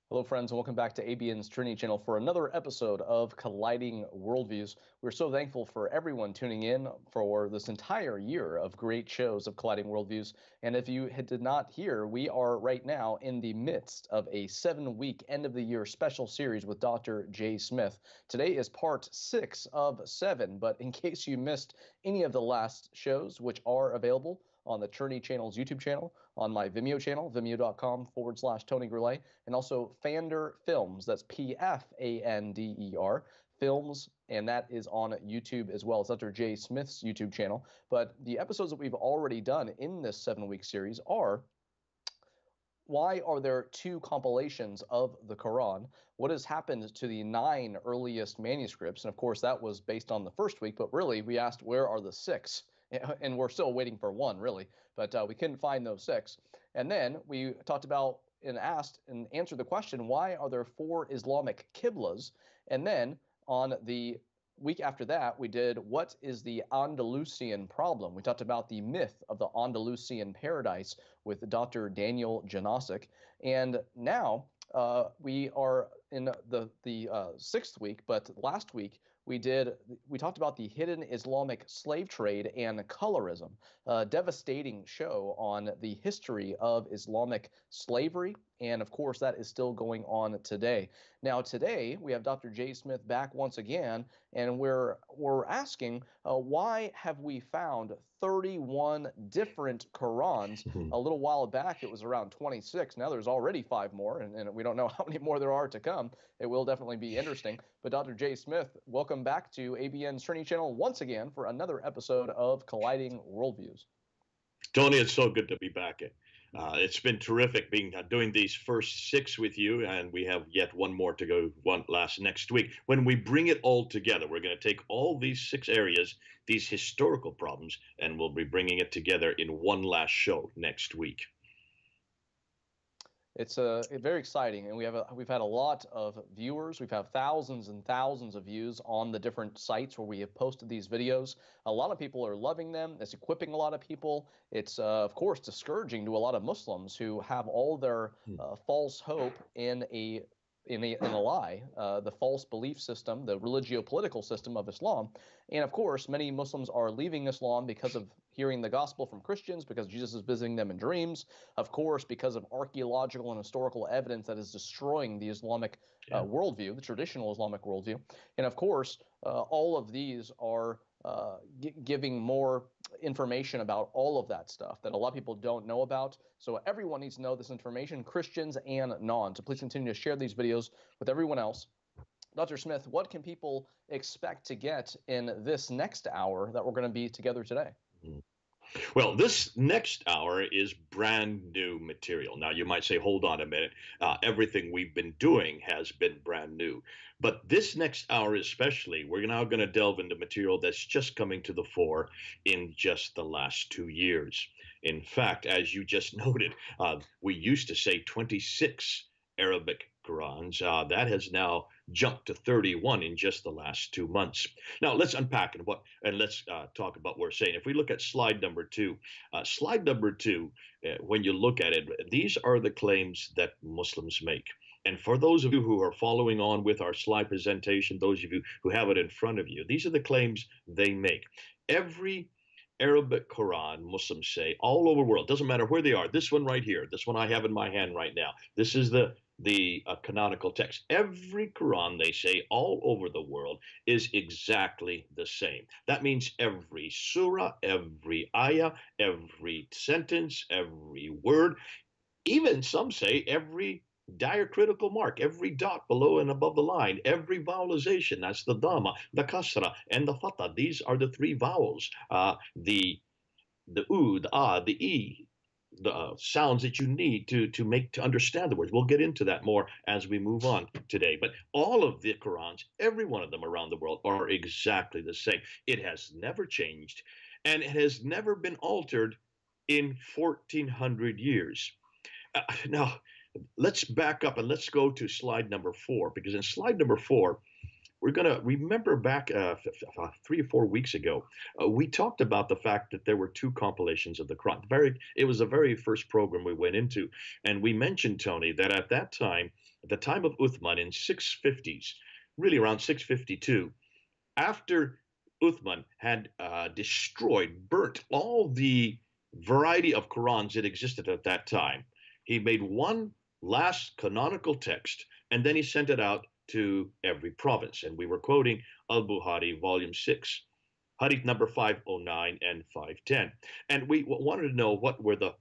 Hello, friends, and welcome back to ABN's Trinity channel for another episode of Colliding Worldviews. We're so thankful for everyone tuning in for this entire year of great shows of Colliding Worldviews. And if you did not hear, we are right now in the midst of a 7-week end-of-the-year special series with Dr. J. Smith. Today is part 6 of 7, but in case you missed any of the last shows, which are available on the Trinity channel's YouTube channel, on my Vimeo channel, vimeo.com/Tony Goulet, and also Fander Films. That's Pfander Films, and that is on YouTube as well. It's Dr. J. Smith's YouTube channel. But the episodes that we've already done in this 7-week series are: why are there 2 compilations of the Quran? What has happened to the 9 earliest manuscripts? And of course, that was based on the first week, but really we asked, where are the 6? And we're still waiting for 1, really, but we couldn't find those 6. And then we talked about and asked and answered the question, why are there 4 Islamic Qiblas? And then on the week after that, we did, what is the Andalusian problem? We talked about the myth of the Andalusian paradise with Dr. Daniel Janosic. And now we are in the 6th week, but last week we talked about the hidden Islamic slave trade and colorism, a devastating show on the history of Islamic slavery. And of course, that is still going on today. Now, today we have Dr. J. Smith back once again, and we're asking, why have we found 31 different Qurans? A little while back, it was around 26. Now there's already 5 more, and we don't know how many more there are to come. It will definitely be interesting. But Dr. J. Smith, welcome back to ABN's Trinity channel once again for another episode of Colliding Worldviews. Tony, it's so good to be back. It's been terrific doing these first 6 with you, and we have yet one more to go, next week. When we bring it all together, we're going to take all these 6 areas, these historical problems, and we'll be bringing it together in one last show next week. It's very exciting, and we've had a lot of viewers. We've had thousands and thousands of views on the different sites where we have posted these videos. A lot of people are loving them. It's equipping a lot of people. It's of course discouraging to a lot of Muslims who have all their false hope in a lie, the false belief system, the religio-political system of Islam. And of course, many Muslims are leaving Islam because of hearing the gospel from Christians, because Jesus is visiting them in dreams, of course, because of archaeological and historical evidence that is destroying the Islamic worldview, the traditional Islamic worldview. And of course, all of these are giving more information about all of that stuff that a lot of people don't know about. So everyone needs to know this information, Christians and non. So please continue to share these videos with everyone else. Dr. Smith, what can people expect to get in this next hour that we're going to be together today? Well, this next hour is brand new material. Now, you might say, hold on a minute. Everything we've been doing has been brand new. But this next hour especially, we're now going to delve into material that's just coming to the fore in just the last 2 years. In fact, as you just noted, we used to say 26 Arabic Qurans. That has now jumped to 31 in just the last 2 months. Now let's unpack and let's talk about what we're saying. If we look at slide number 2, when you look at it, these are the claims that Muslims make. And for those of you who are following on with our slide presentation, those of you who have it in front of you, these are the claims they make. Every Arabic Quran, Muslims say, all over the world, doesn't matter where they are. This one right here, this one I have in my hand right now, this is the canonical text. Every Quran, they say, all over the world is exactly the same. That means every surah, every ayah, every sentence, every word, even some say every diacritical mark, every dot below and above the line, every vowelization, that's the dhamma, the kasra, and the fatha. These are the 3 vowels, the u, the a, the e, the sounds that you need to understand the words. We'll get into that more as we move on today. But all of the Qurans, every one of them around the world, are exactly the same. It has never changed, and it has never been altered in 1400 years. Now, let's back up and let's go to slide number 4, because in slide number 4, we're going to remember back 3 or 4 weeks ago, we talked about the fact that there were two compilations of the Quran. It was the very first program we went into, and we mentioned, Tony, that at that time, at the time of Uthman in 650s, really around 652, after Uthman had destroyed, burnt all the variety of Qurans that existed at that time, he made one last canonical text, and then he sent it out to every province. And we were quoting Al-Bukhari, volume 6, hadith number 509 and 510. And we wanted to know what were the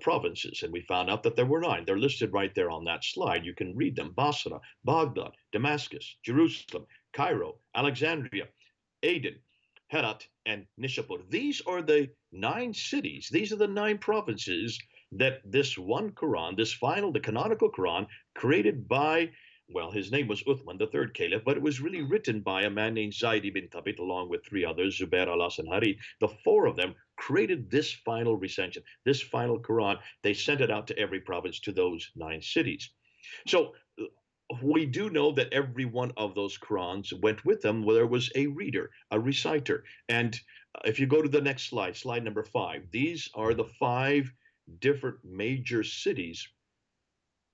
provinces, and we found out that there were 9. They're listed right there on that slide. You can read them: Basra, Baghdad, Damascus, Jerusalem, Cairo, Alexandria, Aden, Herat, and Nishapur. These are the 9 cities. These are the 9 provinces that this one Quran, this final, the canonical Quran, created by, well, his name was Uthman, the third caliph, but it was really written by a man named Zayd ibn Thabit, along with 3 others, Zubair, Alas, and Hari. The 4 of them created this final recension, this final Quran. They sent it out to every province, to those 9 cities. So we do know that every one of those Qurans went with them where there was a reader, a reciter. And if you go to the next slide, slide number 5, these are the 5 different major cities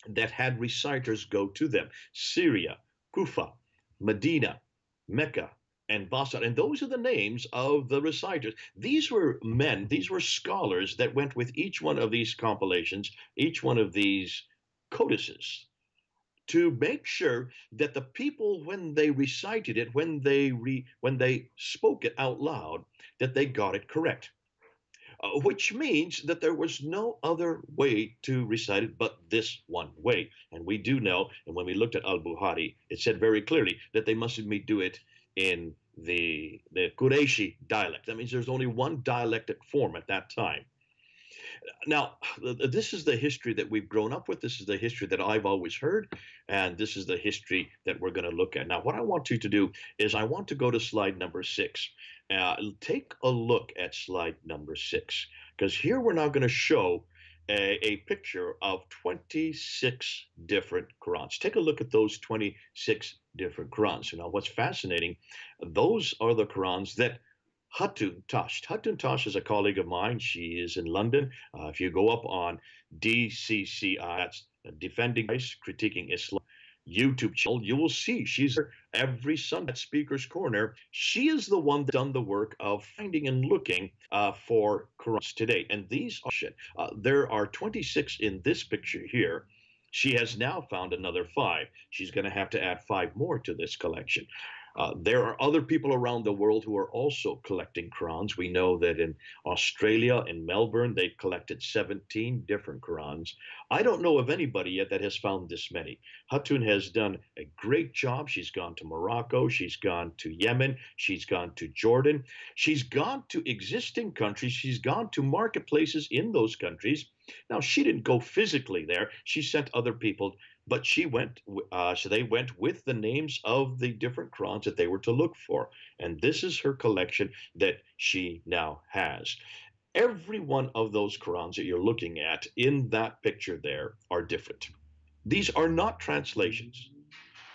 that had reciters go to them: Syria, Kufa, Medina, Mecca, and Basra. And those are the names of the reciters. These were men, these were scholars that went with each one of these compilations, each one of these codices, to make sure that the people, when they recited it, when they spoke it out loud, that they got it correct. Which means that there was no other way to recite it but this one way. And we do know, and when we looked at Al-Bukhari, it said very clearly that they must do it in the Qurayshi dialect. That means there's only one dialectic form at that time. Now, this is the history that we've grown up with. This is the history that I've always heard, and this is the history that we're going to look at. Now, what I want you to do is I want to go to slide number 6. Take a look at slide number 6, because here we're now going to show a picture of 26 different Qurans. Take a look at those 26 different Qurans. Now, what's fascinating, those are the Qurans that Hatun Tash. Hatun Tash is a colleague of mine. She is in London. If you go up on DCCI, that's Defending Christ, Critiquing Islam YouTube channel, you will see she's every Sunday at Speaker's Corner. She is the one that's done the work of finding and looking for Qurans today. And these are, there are 26 in this picture here. She has now found another 5. She's going to have to add 5 more to this collection. There are other people around the world who are also collecting Qurans. We know that in Australia, in Melbourne, they've collected 17 different Qurans. I don't know of anybody yet that has found this many. Hatun has done a great job. She's gone to Morocco. She's gone to Yemen. She's gone to Jordan. She's gone to existing countries. She's gone to marketplaces in those countries. Now, she didn't go physically there. She sent other people, but she went. So they went with the names of the different Qurans that they were to look for. And this is her collection that she now has. Every one of those Qurans that you're looking at in that picture there are different. These are not translations.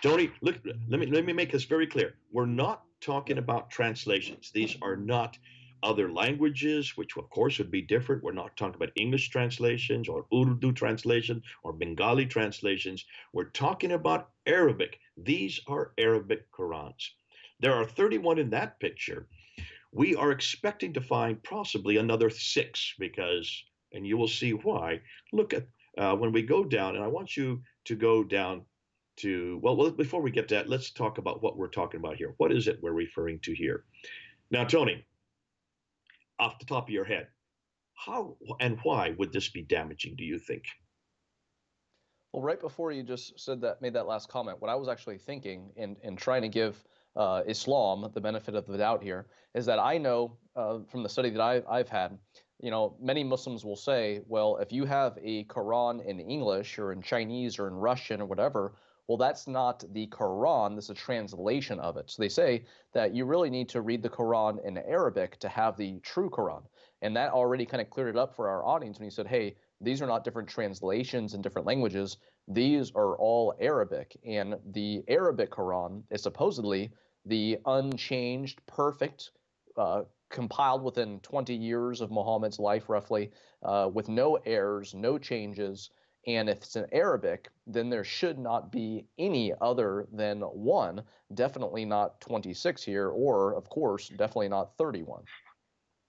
Tony, look, let me make this very clear. We're not talking about translations. These are not other languages, which of course would be different. We're not talking about English translations or Urdu translations or Bengali translations. We're talking about Arabic. These are Arabic Qurans. There are 31 in that picture. We are expecting to find possibly another 6 because, and you will see why. Look at when we go down, and I want you to go down to, well, before we get to that, let's talk about what we're talking about here. What is it we're referring to here? Now, Tony, off the top of your head, how and why would this be damaging, do you think? Well, right before you just said that, made that last comment, what I was actually thinking in trying to give Islam the benefit of the doubt here is that I know from the study that I've had, many Muslims will say, well, if you have a Quran in English or in Chinese or in Russian or whatever, well, that's not the Quran. This is a translation of it. So they say that you really need to read the Quran in Arabic to have the true Quran. And that already kind of cleared it up for our audience when he said, hey, these are not different translations in different languages. These are all Arabic. And the Arabic Quran is supposedly the unchanged, perfect, compiled within 20 years of Muhammad's life, roughly, with no errors, no changes. And if it's in Arabic, then there should not be any other than one, definitely not 26 here, or, of course, definitely not 31.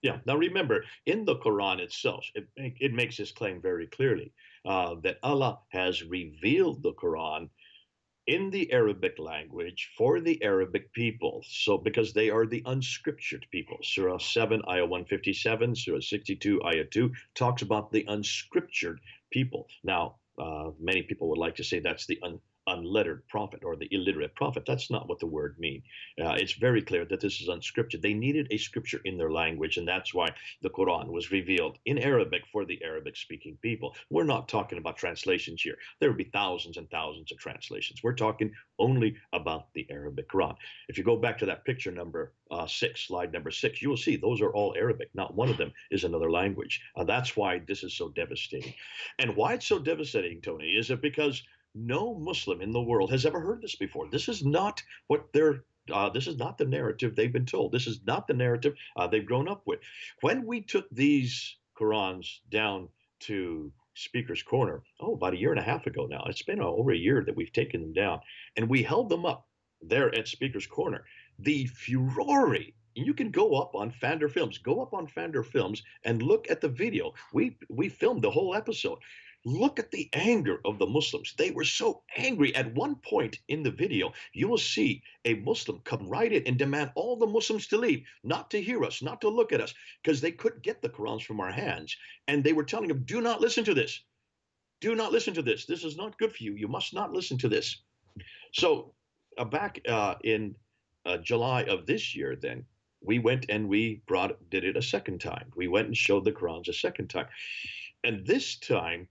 Yeah. Now remember, in the Quran itself, it makes this claim very clearly that Allah has revealed the Quran in the Arabic language for the Arabic people. So, because they are the unscriptured people. Surah 7, Ayah 157, Surah 62, Ayah 2 talks about the unscriptured people. Now, many people would like to say that's the unlettered prophet or the illiterate prophet. That's not what the word means. It's very clear that this is unscriptured. They needed a scripture in their language, and that's why the Quran was revealed in Arabic for the Arabic-speaking people. We're not talking about translations here. There would be thousands and thousands of translations. We're talking only about the Arabic Quran. If you go back to that picture number 6, slide number 6, you will see those are all Arabic. Not one of them is another language. That's why this is so devastating. And why it's so devastating, Tony, is it because no Muslim in the world has ever heard this before. This is not what they're. This is not the narrative they've been told. This is not the narrative they've grown up with. When we took these Qurans down to Speaker's Corner, about a year and a half ago now, it's been over a year that we've taken them down, and we held them up there at Speaker's Corner. The furore. You can go up on Fander Films. Go up on Fander Films and look at the video. We filmed the whole episode. Look at the anger of the Muslims. They were so angry. At one point in the video, you will see a Muslim come right in and demand all the Muslims to leave, not to hear us, not to look at us, because they couldn't get the Qurans from our hands. And they were telling him, do not listen to this. Do not listen to this. This is not good for you. You must not listen to this. So back in July of this year, then, we went and we did it a second time. We went and showed the Qurans a second time. And this time,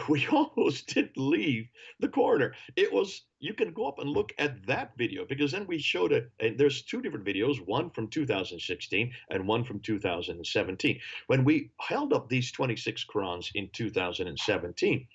we almost didn't leave the corner. It was, you can go up and look at that video, because then we showed it, and there's two different videos, one from 2016 and one from 2017. When we held up these 26 Qurans in 2017,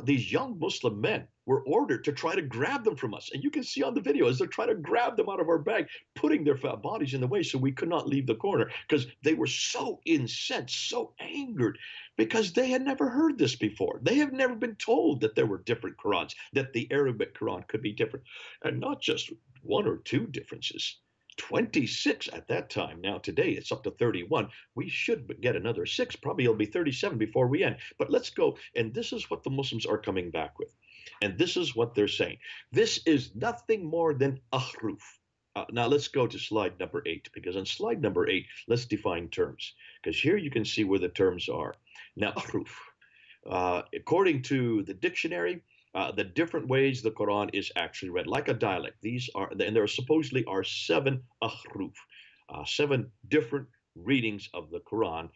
these young Muslim men were ordered to try to grab them from us. And you can see on the video as they're trying to grab them out of our bag, putting their fat bodies in the way so we could not leave the corner, because they were so incensed, so angered, because they had never heard this before. They have never been told that there were different Qurans, that the Arabic Quran could be different. And not just one or two differences. 26 at that time. Now today it's up to 31. We should get another 6. Probably it'll be 37 before we end. But let's go. And this is what the Muslims are coming back with. And this is what they're saying. This is nothing more than ahruf. Now let's go to slide number 8, because on slide number 8, let's define terms. Because here you can see where the terms are. Now, ahruf. According to the dictionary, the different ways the Quran is actually read, like a dialect. These are, and there supposedly are 7 ahruf, 7 different readings of the Quran.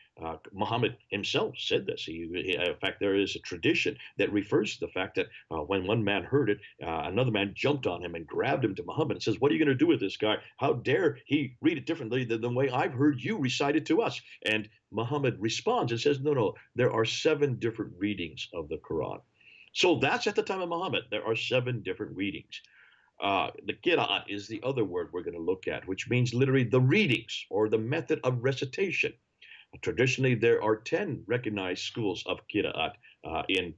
Muhammad himself said this. In fact, there is a tradition that refers to the fact that when one man heard it, another man jumped on him and grabbed him to Muhammad and says, what are you going to do with this guy? How dare he read it differently than the way I've heard you recite it to us? And Muhammad responds and says, no, there are 7 different readings of the Quran. So that's at the time of Muhammad. There are 7 different readings. The qira'at is the other word we're going to look at, which means literally the readings or the method of recitation. Traditionally, there are 10 recognized schools of qira'at in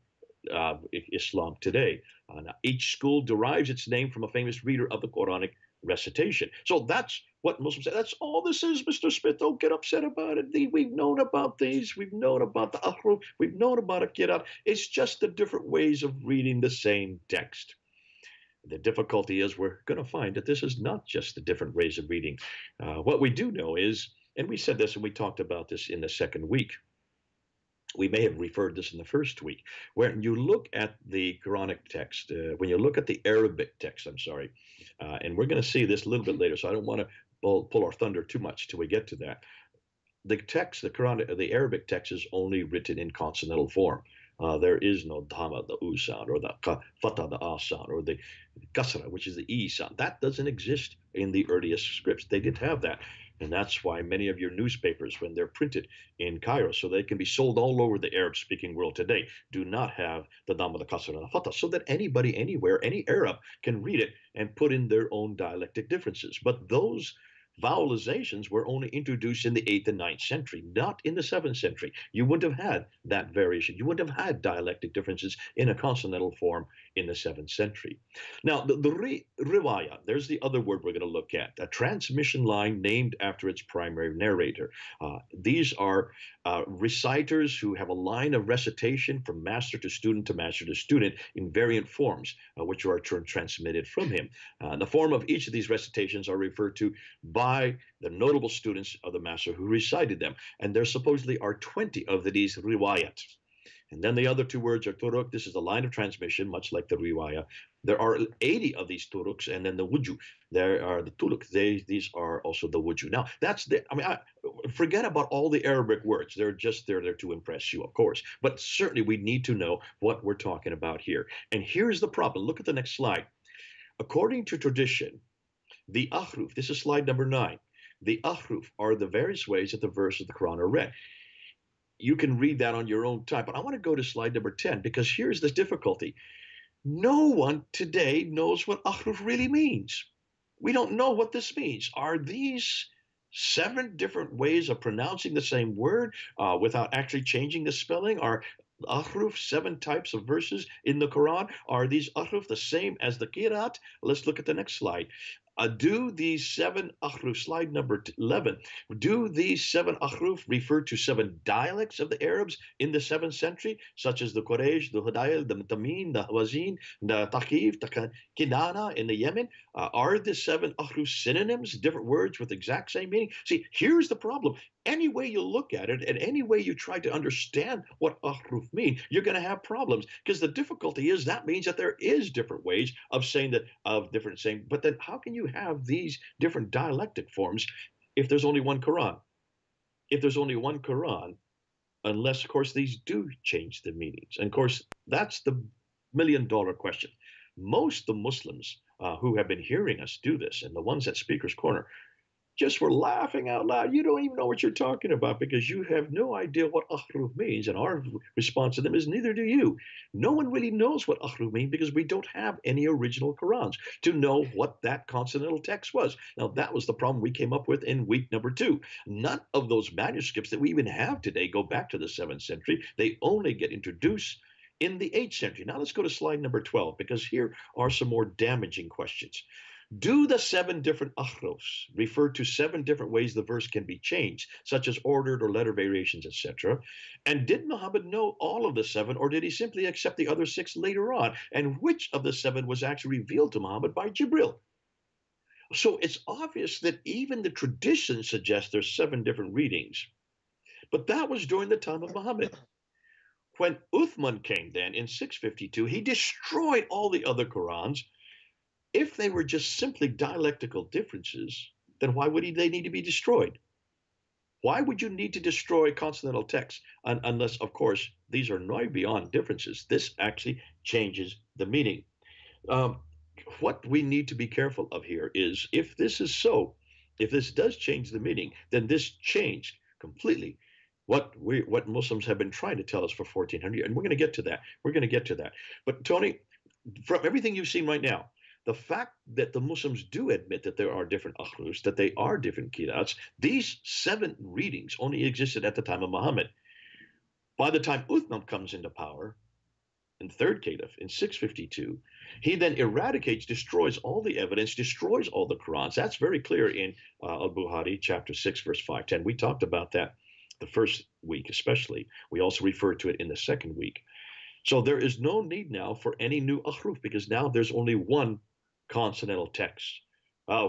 Islam today. Now, each school derives its name from a famous reader of the Quranic recitation. So that's what Muslims say. That's all this is, Mr. Smith. Don't get upset about it. We've known about these. We've known about the ahruf. We've known about a qira'at. It's just the different ways of reading the same text. The difficulty is we're going to find that this is not just the different ways of reading. What we do know is, and we said this and we talked about this in the second week, we may have referred this in the first week, when you look at the Quranic text, when you look at the Arabic text, and we're going to see this a little bit later, so I don't want to pull our thunder too much till we get to that. The text, the Quran, the Arabic text is only written in consonantal form. There is no dhamma, the u sound, or the fatha, the a sound, or the kasra, which is the e sound. That doesn't exist in the earliest scripts. They didn't have that. And that's why many of your newspapers, when they're printed in Cairo, so they can be sold all over the Arab-speaking world today, do not have the Dhamma, the Qasr, and the Fatah, so that anybody, anywhere, any Arab can read it and put in their own dialectic differences. But those vowelizations were only introduced in the 8th and 9th century, not in the 7th century. You wouldn't have had that variation. You wouldn't have had dialectic differences in a consonantal form in the 7th century. Now, the riwayah, there's the other word we're going to look at, a transmission line named after its primary narrator. These are reciters who have a line of recitation from master to student to master to student in variant forms, which are transmitted from him. The form of each of these recitations are referred to by the notable students of the master who recited them. And there supposedly are 20 of these riwayat. And then the other two words are turuk. This is the line of transmission, much like the riwayah. There are 80 of these turuks, and then the wuju. There are the tuluk. These are also the wuju. Now, that's the, forget about all the Arabic words. They're just there to impress you, of course. But certainly we need to know what we're talking about here. And here's the problem. Look at the next slide. According to tradition, the ahruf, this is slide number 9. The ahruf are the various ways that the verses of the Quran are read. You can read that on your own time, but I want to go to slide number 10 because here's the difficulty. No one today knows what ahruf really means. We don't know what this means. Are these 7 different ways of pronouncing the same word without actually changing the spelling? Are ahruf 7 types of verses in the Quran? Are these ahruf the same as the qiraat? Let's look at the next slide. Do these 7 ahruf, slide number 11, do these 7 ahruf refer to 7 dialects of the Arabs in the 7th century, such as the Quraysh, the Hudayl, the Tamim, the Hawazin, the Thaqif, the Kinana in the Yemen? Are the 7 ahruf synonyms, different words with exact same meaning? See, here's the problem. Any way you look at it and any way you try to understand what ahruf mean, you're going to have problems because the difficulty is that means that there is different ways of saying that, of different saying. But then how can you have these different dialectic forms if there's only one Quran? If there's only one Quran, unless, of course, these do change the meanings. And, of course, that's the million-dollar question. Most of the Muslims who have been hearing us do this, and the ones at Speaker's Corner, just were laughing out loud. You don't even know what you're talking about because you have no idea what ahruf means. And our response to them is neither do you. No one really knows what ahruf means because we don't have any original Qurans to know what that consonantal text was. Now, that was the problem we came up with in week number 2. None of those manuscripts that we even have today go back to the 7th century. They only get introduced in the 8th century. Now, let's go to slide number 12 because here are some more damaging questions. Do the 7 different ahrufs refer to 7 different ways the verse can be changed, such as ordered or letter variations, etc.? And did Muhammad know all of the 7, or did he simply accept the other 6 later on? And which of the 7 was actually revealed to Muhammad by Jibril? So it's obvious that even the tradition suggests there's 7 different readings. But that was during the time of Muhammad. When Uthman came then in 652, he destroyed all the other Qurans. If they were just simply dialectical differences, then why would they need to be destroyed? Why would you need to destroy consonantal texts unless, of course, these are no beyond differences? This actually changes the meaning. What we need to be careful of here is if this is so, if this does change the meaning, then this changed completely what Muslims have been trying to tell us for 1400 years. And we're going to get to that. We're going to get to that. But Tony, from everything you've seen right now, the fact that the Muslims do admit that there are different ahrufs, that they are different qira'ats, these 7 readings only existed at the time of Muhammad. By the time Uthman comes into power, in the 3rd Caliph, in 652, he then eradicates, destroys all the evidence, destroys all the Qurans. That's very clear in Al-Bukhari, chapter 6, verse 510. We talked about that the first week especially. We also referred to it in the second week. So there is no need now for any new ahruf because now there's only one consonantal text,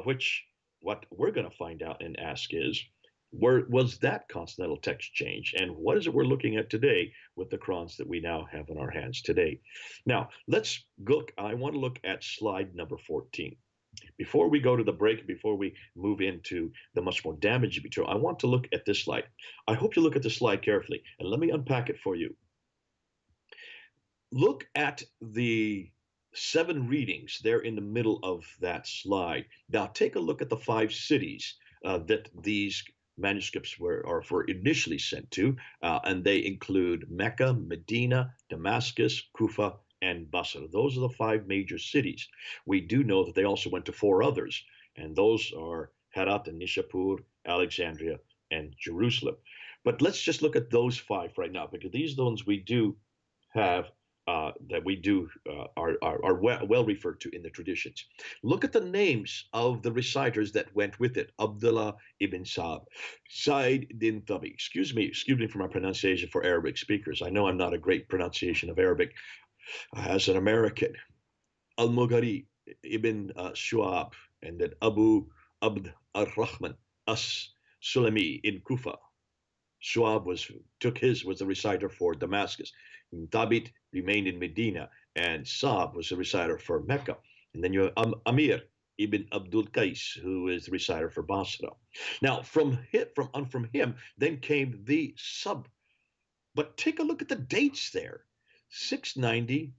which what we're going to find out and ask is, where was that consonantal text changed? And what is it we're looking at today with the Qurans that we now have in our hands today? Now, let's look. I want to look at slide number 14. Before we go to the break, before we move into the much more damaging material, I want to look at this slide. I hope you look at this slide carefully, and let me unpack it for you. Look at the 7 readings there in the middle of that slide. Now take a look at the 5 cities that these manuscripts were initially sent to, and they include Mecca, Medina, Damascus, Kufa, and Basra. Those are the 5 major cities. We do know that they also went to 4 others, and those are Herat and Nishapur, Alexandria, and Jerusalem. But let's just look at those 5 right now, because these are the ones we do have that we do are well referred to in the traditions. Look at the names of the reciters that went with it. Abdullah ibn Sa'd, Sa'id bin Tabi. Excuse me for my pronunciation for Arabic speakers. I know I'm not a great pronunciation of Arabic as an American. Al-Mughari ibn Shu'ab, and then Abu Abd al-Rahman as-Sulami in Kufa. Shu'ab was the reciter for Damascus. Thabit remained in Medina, and Saab was the reciter for Mecca. And then you have Amir ibn Abdul Qais, who is the reciter for Basra. Now, from him, then came the sub. But take a look at the dates there. 690.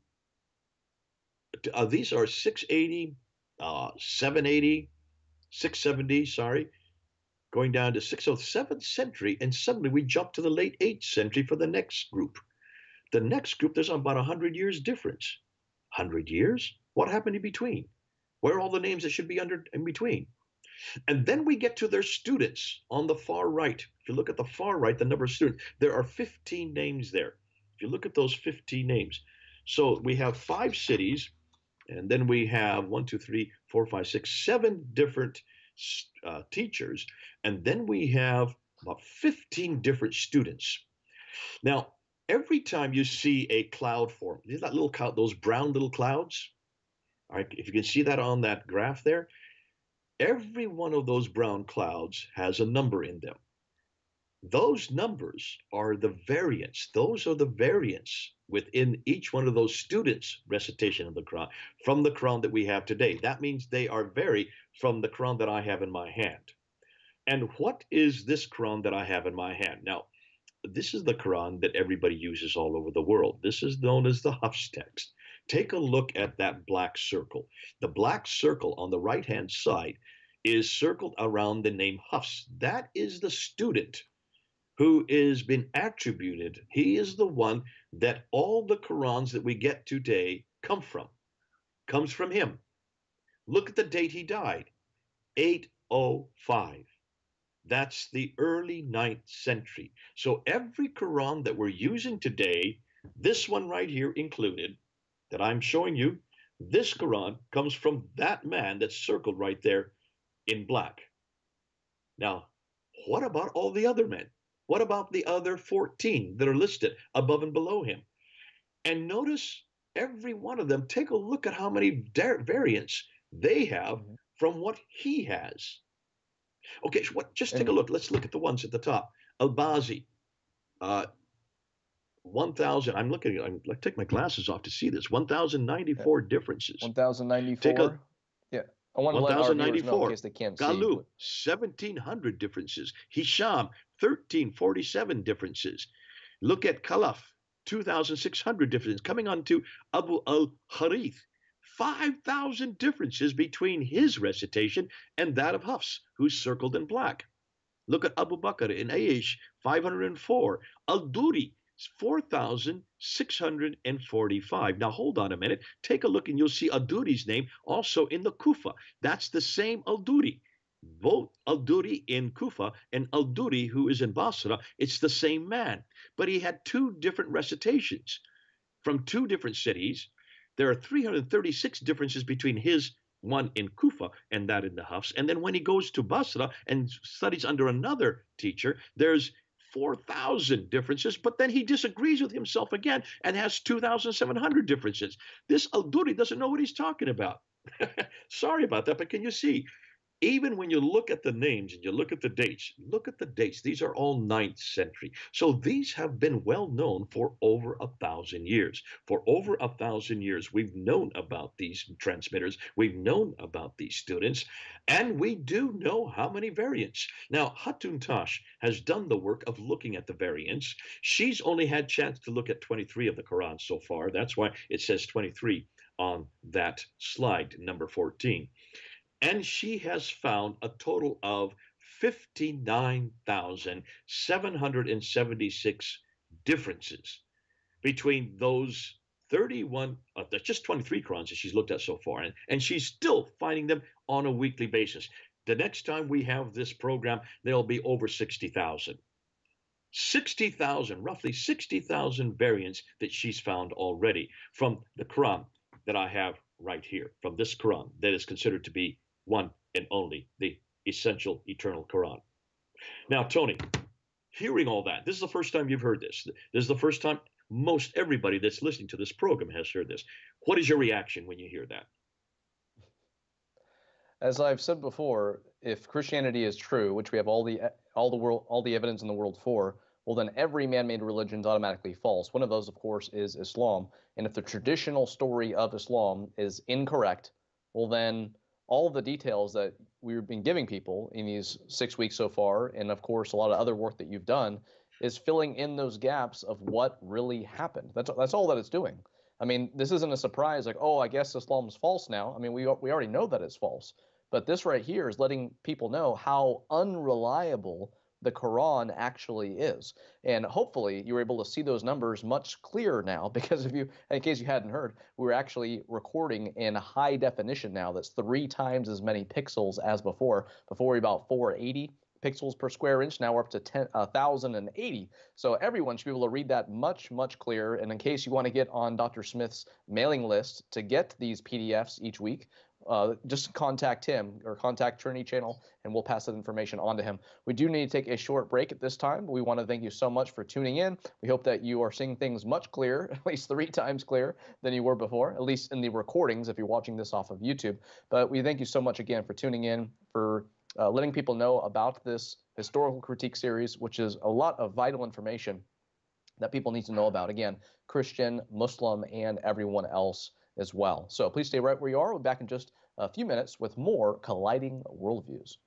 These are 680, 780, 670. Sorry. Going down to 607th century, and suddenly we jump to the late 8th century for the next group. The next group, there's about 100 years difference. 100 years? What happened in between? Where are all the names that should be in between? And then we get to their students on the far right. If you look at the far right, the number of students, there are 15 names there. If you look at those 15 names. So we have 5 cities, and then we have 1, 2, 3, 4, 5, 6, 7 different teachers, and then we have about 15 different students. Now, every time you see a cloud form, that little cloud, those brown little clouds, all right, if you can see that on that graph there, every one of those brown clouds has a number in them. Those numbers are the variants. Those are the variants within each one of those students' recitation of the Quran from the Quran that we have today. That means they are vary from the Quran that I have in my hand. And what is this Quran that I have in my hand? Now, this is the Quran that everybody uses all over the world. This is known as the Hafs text. Take a look at that black circle. The black circle on the right-hand side is circled around the name Hafs. That is the student who is been attributed. He is the one that all the Qurans that we get today comes from him. Look at the date he died, 805. That's the early 9th century. So every Quran that we're using today, this one right here included, that I'm showing you, this Quran comes from that man that's circled right there in black. Now, what about all the other men? What about the other 14 that are listed above and below him? And notice every one of them, take a look at how many variants they have from what he has. Okay, so just take a look. Let's look at the ones at the top. Al-Bazi, 1,000. I'm looking. I'm like take my glasses off to see this. 1,094 differences. 1,094. Yeah. I want to let our viewers know in case they can't see. Galub, 1,700 differences. Hisham, 1,347 differences. Look at Khalaf, 2,600 differences. Coming on to Abu al-Harith, 5,000 differences between his recitation and that of Hafs, who's circled in black. Look at Abu Bakr in Aish, 504. Al-Duri, 4,645. Now, hold on a minute. Take a look and you'll see Al-Duri's name also in the Kufa. That's the same Al-Duri. Both Al-Duri in Kufa and Al-Duri who is in Basra, it's the same man. But he had 2 different recitations from 2 different cities. There are 336 differences between his one in Kufa and that in the Hafs. And then when he goes to Basra and studies under another teacher, there's 4,000 differences, but then he disagrees with himself again and has 2,700 differences. This Al-Duri doesn't know what he's talking about. Sorry about that, but can you see? Even when you look at the names and you look at the dates, These are all 9th century. So these have been well known for over 1,000 years. For over 1,000 years, we've known about these transmitters. We've known about these students, and we do know how many variants. Now, Hatun Tash has done the work of looking at the variants. She's only had chance to look at 23 of the Quran so far. That's why it says 23 on that slide, number 14. And she has found a total of 59,776 differences between those 31, that's just 23 Qurans that she's looked at so far, and she's still finding them on a weekly basis. The next time we have this program, there'll be over 60,000. 60,000, roughly 60,000 variants that she's found already from the Quran that I have right here, from this Quran that is considered to be one and only, the essential eternal Quran. Now, Tony, hearing all that, this is the first time you've heard this. This is the first time most everybody that's listening to this program has heard this. What is your reaction when you hear that? As I've said before, if Christianity is true, which we have all the evidence in the world for, well, then every man-made religion is automatically false. One of those, of course, is Islam. And if the traditional story of Islam is incorrect, well, then all of the details that we've been giving people in these 6 weeks so far, and of course, a lot of other work that you've done, is filling in those gaps of what really happened. That's all that it's doing. I mean, this isn't a surprise, like, oh, I guess Islam's false now. I mean, we already know that it's false. But this right here is letting people know how unreliable the Quran actually is. And hopefully you were able to see those numbers much clearer now, because in case you hadn't heard, we're actually recording in high definition now. That's 3 times as many pixels as before. Before we were about 480 pixels per square inch. Now we're up to 1,080. So everyone should be able to read that much, much clearer. And in case you want to get on Dr. Smith's mailing list to get these PDFs each week, just contact him or contact Trinity Channel, and we'll pass that information on to him. We do need to take a short break at this time. We want to thank you so much for tuning in. We hope that you are seeing things much clearer, at least 3 times clearer than you were before, at least in the recordings if you're watching this off of YouTube. But we thank you so much again for tuning in, for letting people know about this historical critique series, which is a lot of vital information that people need to know about. Again, Christian, Muslim, and everyone else as well. So please stay right where you are. We'll be back in just a few minutes with more Colliding Worldviews.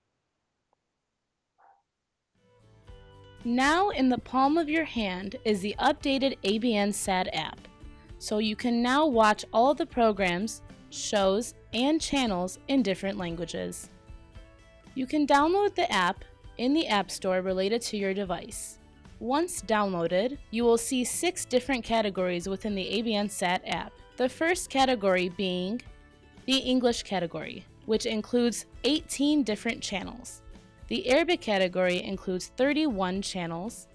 Now in the palm of your hand is the updated ABN SAD app. So you can now watch all the programs, shows, and channels in different languages. You can download the app in the App Store related to your device. Once downloaded, you will see 6 different categories within the ABN SAD app. The first category being the English category, which includes 18 different channels. The Arabic category includes 31 channels.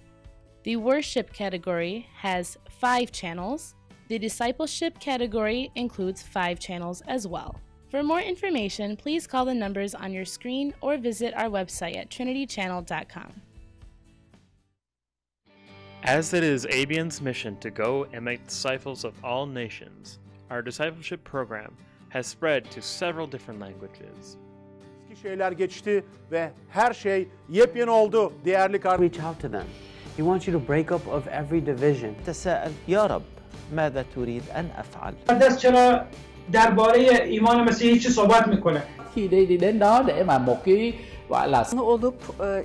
The Worship category has 5 channels. The Discipleship category includes 5 channels as well. For more information, please call the numbers on your screen or visit our website at trinitychannel.com. As it is ABN's mission to go and make disciples of all nations, our discipleship program has spread to several different languages. Şeyler geçti ve her şey yepyeni oldu değerli kardeşlerim. Reach out to them. He wants you to break up of every division. تساءل يا رب ماذا تريد أن أفعل؟ مقدس چرا درباره ایمان مسیحی چی صحبت میکنه؟ Khi đi đến đó để mà một cái gọi là olup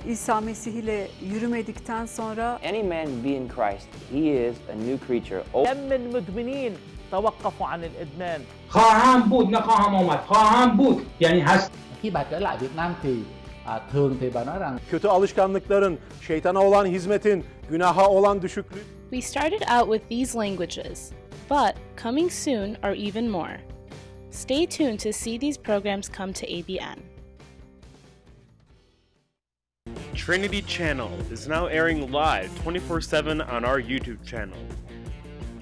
İsa Mesih ile yürümedikten sonra Any man be in Christ, he is a new creature. من المدمنين توقفوا عن الإدمان. خواهم بود نه خواهم آمد، خواهم بود یعنی هست. Khi bà trở lại Việt Nam thì thường thì bà nói rằng Kötü alışkanlıkların, şeytana olan hizmetin, günaha olan düşüklük. We started out with these languages, but coming soon are even more. Stay tuned to see these programs come to ABN. Trinity Channel is now airing live 24/7 on our YouTube channel.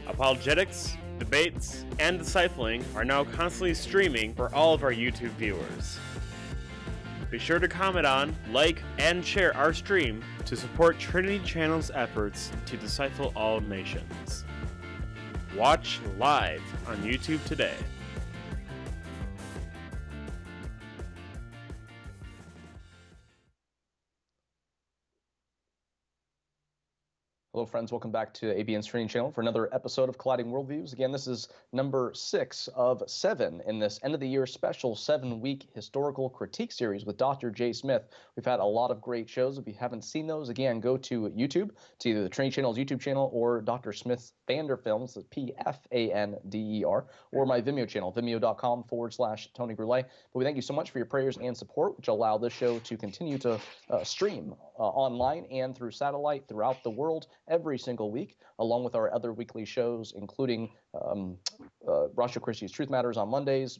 Apologetics, debates, and discipling are now constantly streaming for all of our YouTube viewers. Be sure to comment on, like, and share our stream to support Trinity Channel's efforts to disciple all nations. Watch live on YouTube today. Hello, friends. Welcome back to ABN's Trinity channel for another episode of Colliding Worldviews. Again, this is number 6 of 7 in this end-of-the-year special 7-week historical critique series with Dr. J. Smith. We've had a lot of great shows. If you haven't seen those, again, go to YouTube, to either the Trinity channel's YouTube channel or Dr. Smith's Fander Films, that's P-F-A-N-D-E-R, or my Vimeo channel, vimeo.com/Tony Goulet. But we thank you so much for your prayers and support, which allow this show to continue to stream online and through satellite throughout the world every single week, along with our other weekly shows, including Rasha Christie's Truth Matters on Mondays,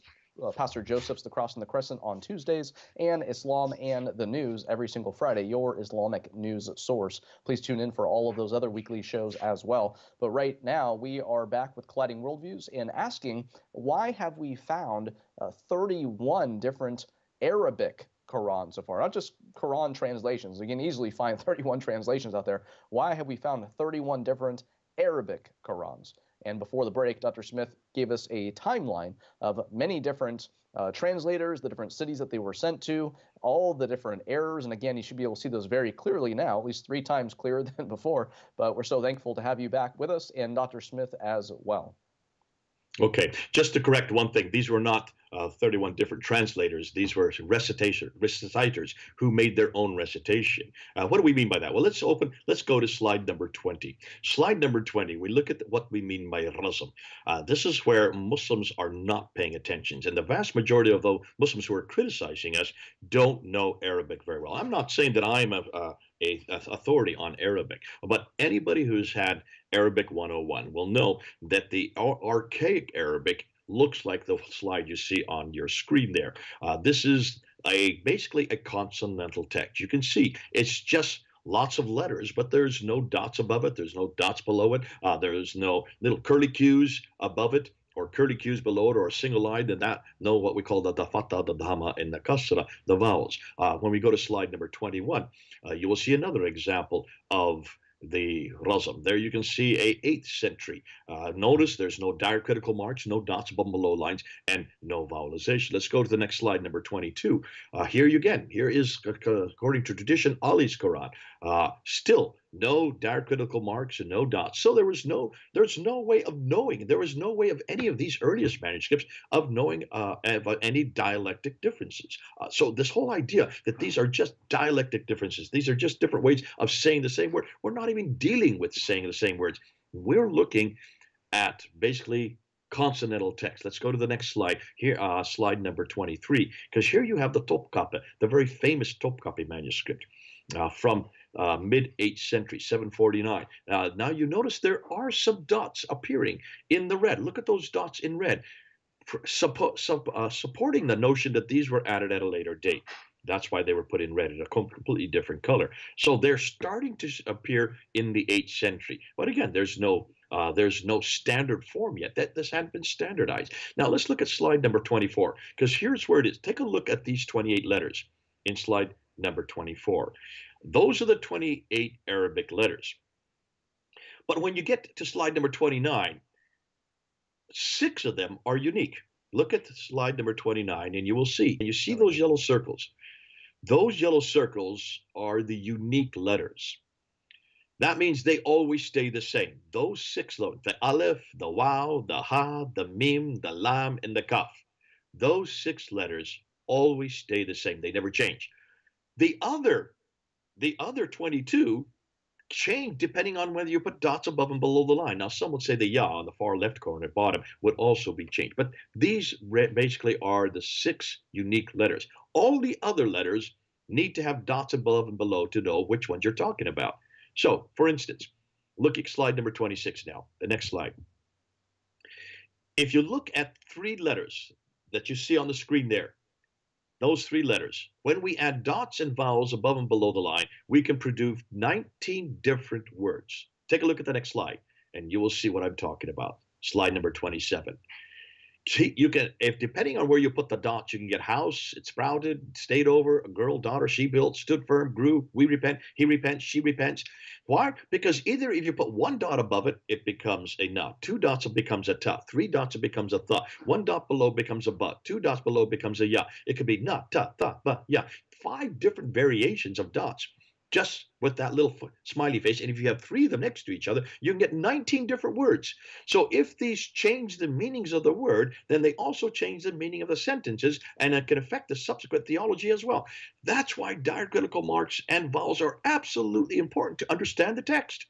Pastor Joseph's The Cross and the Crescent on Tuesdays, and Islam and the News every single Friday, your Islamic news source. Please tune in for all of those other weekly shows as well. But right now, we are back with Colliding Worldviews and asking, why have we found 31 different Arabic Quran so far, not just Quran translations? You can easily find 31 translations out there. Why have we found 31 different Arabic Qurans? And before the break, Dr. Smith gave us a timeline of many different translators, the different cities that they were sent to, all the different errors. And again, you should be able to see those very clearly now, at least 3 times clearer than before. But we're so thankful to have you back with us, and Dr. Smith as well. Okay, just to correct one thing, these were not 31 different translators. These were reciters who made their own recitation. What do we mean by that? Well, let's go to slide number 20. Slide number 20, we look at what we mean by razm. This is where Muslims are not paying attention. And the vast majority of the Muslims who are criticizing us don't know Arabic very well. I'm not saying that I'm a authority on Arabic, but anybody who's had Arabic 101 will know that the archaic Arabic looks like the slide you see on your screen there. This is basically a consonantal text. You can see it's just lots of letters, but there's no dots above it. There's no dots below it. There's no little curly cues above it or curly cues below it, or a single line, and that no what we call the fatha, the dhamma, and the kasra, the vowels. When we go to slide number 21, you will see another example of the razm. There you can see a 8th century. Notice there's no diacritical marks, no dots above and below lines, and no vowelization. Let's go to the next slide, number 22. Here is, according to tradition, Ali's Quran. Still no diacritical marks and no dots. So there's no way of knowing. There was no way of any of these earliest manuscripts of knowing any dialectic differences. So this whole idea that these are just dialectic differences, these are just different ways of saying the same word. We're not even dealing with saying the same words. We're looking at basically consonantal text. Let's go to the next slide here, slide number 23, because here you have the Topkapi, the very famous Topkapi manuscript from mid-8th century, 749. Now you notice there are some dots appearing in the red. Look at those dots in red, supporting the notion that these were added at a later date. That's why they were put in red in a completely different color. So they're starting to appear in the 8th century. But again, there's no standard form yet. This hadn't been standardized. Now let's look at slide number 24, because here's where it is. Take a look at these 28 letters in slide number 24. Those are the 28 Arabic letters. But when you get to slide number 29, 6 of them are unique. Look at slide number 29 and you will see. You see those yellow circles. Those yellow circles are the unique letters. That means they always stay the same. Those 6 letters, the Aleph, the Waw, the Ha, the Mim, the Lam, and the Kaf. Those 6 letters always stay the same. They never change. The other 22 change depending on whether you put dots above and below the line. Now, some would say the Ya on the far left corner at bottom would also be changed. But these basically are the 6 unique letters. All the other letters need to have dots above and below to know which ones you're talking about. So, for instance, look at slide number 26 now, the next slide. If you look at 3 letters that you see on the screen there, those 3 letters, when we add dots and vowels above and below the line, we can produce 19 different words. Take a look at the next slide, and you will see what I'm talking about. Slide number 27. You can, if depending on where you put the dots, you can get house, it sprouted, stayed over, a girl, daughter, she built, stood firm, grew, we repent, he repents, she repents. Why? Because either if you put 1 dot above it, it becomes a na. 2 dots, it becomes a ta. 3 dots, it becomes a tha. 1 dot below becomes a ba. 2 dots below becomes a ya. It could be na, ta, tha, ba, ya. 5 different variations of dots. just with that little smiley face. And if you have 3 of them next to each other, you can get 19 different words. So if these change the meanings of the word, then they also change the meaning of the sentences, and it can affect the subsequent theology as well. That's why diacritical marks and vowels are absolutely important to understand the text.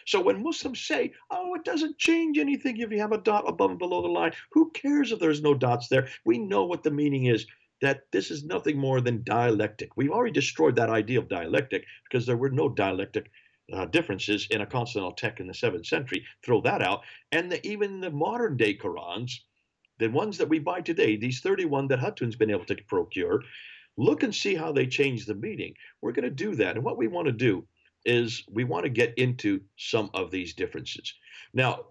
So when Muslims say, oh, it doesn't change anything if you have a dot above and below the line, who cares if there's no dots there? We know what the meaning is, that this is nothing more than dialectic. We've already destroyed that idea of dialectic because there were no dialectic differences in a consonantal text in the 7th century. Throw that out. And even the modern day Qur'ans, the ones that we buy today, these 31 that Hatun's been able to procure, look and see how they change the meaning. We're going to do that. And what we want to do is we want to get into some of these differences. Now,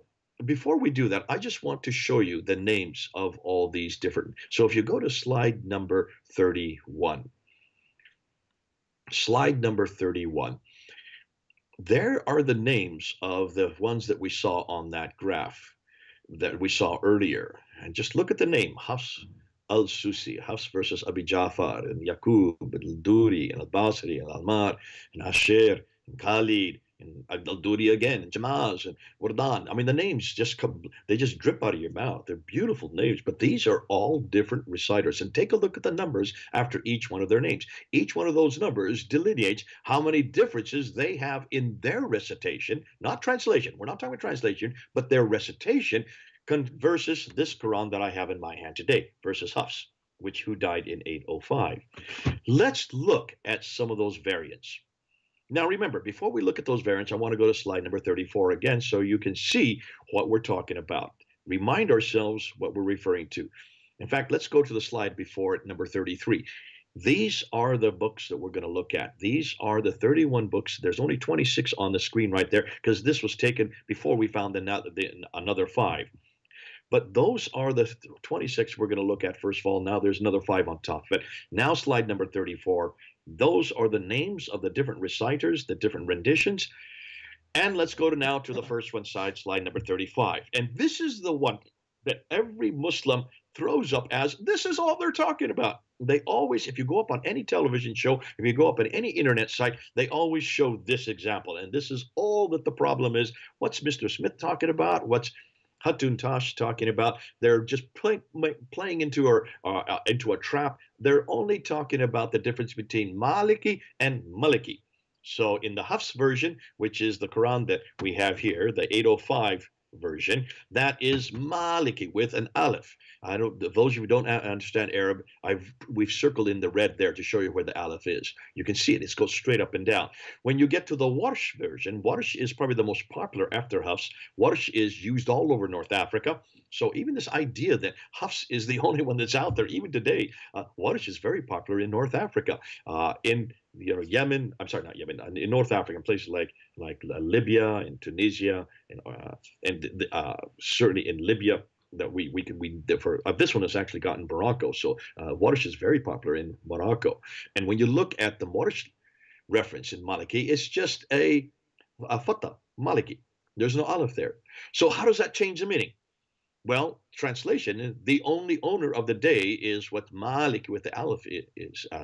before we do that, I just want to show you the names of all these different. So if you go to slide number 31, slide number 31, there are the names of the ones that we saw on that graph that we saw earlier. And just look at the name, Hafs al-Susi, Hafs versus Abi Ja'far, and Yaqub, and al-Duri, and al-Basri, and al-Ammar, and Ashir, and Khalid, and al-Duri again, and Jamaz, and Wardan. I mean, the names just come, they just drip out of your mouth. They're beautiful names, but these are all different reciters. And take a look at the numbers after each one of their names. Each one of those numbers delineates how many differences they have in their recitation, not translation. We're not talking about translation, but their recitation versus this Quran that I have in my hand today, versus Hafs, who died in 805. Let's look at some of those variants. Now, remember, before we look at those variants, I want to go to slide number 34 again so you can see what we're talking about. Remind ourselves what we're referring to. In fact, let's go to the slide before it, number 33. These are the books that we're going to look at. These are the 31 books. There's only 26 on the screen right there because this was taken before we found another 5. But those are the 26 we're going to look at first of all. Now there's another 5 on top of it. Now slide number 34. Those are the names of the different reciters, the different renditions. And let's go now to the first one side, slide number 35. And this is the one that every Muslim throws up as, this is all they're talking about. They always, if you go up on any television show, if you go up on any internet site, they always show this example. And this is all that the problem is. What's Mr. Smith talking about? What's Hatun Tash talking about? They're just playing into a trap. They're only talking about the difference between Maliki and Maliki. So in the Hafs version, which is the Quran that we have here, the 805 version, that is Maliki with an Aleph. I don't. Those of you who don't understand Arab, we've circled in the red there to show you where the Aleph is. You can see it. It goes straight up and down. When you get to the Warsh version, Warsh is probably the most popular after Hafs. Warsh is used all over North Africa. So even this idea that Hafs is the only one that's out there, even today, Warsh is very popular in North Africa. In Yemen, I'm sorry, not Yemen, in North Africa, in places like Libya and Tunisia, and certainly in Libya. That this one has actually gotten Morocco. So Warsh is very popular in Morocco. And when you look at the Warsh reference in Maliki, it's just a fatha, Maliki. There's no aleph there. So how does that change the meaning? Well, translation, the only owner of the day is what Maliki with the aleph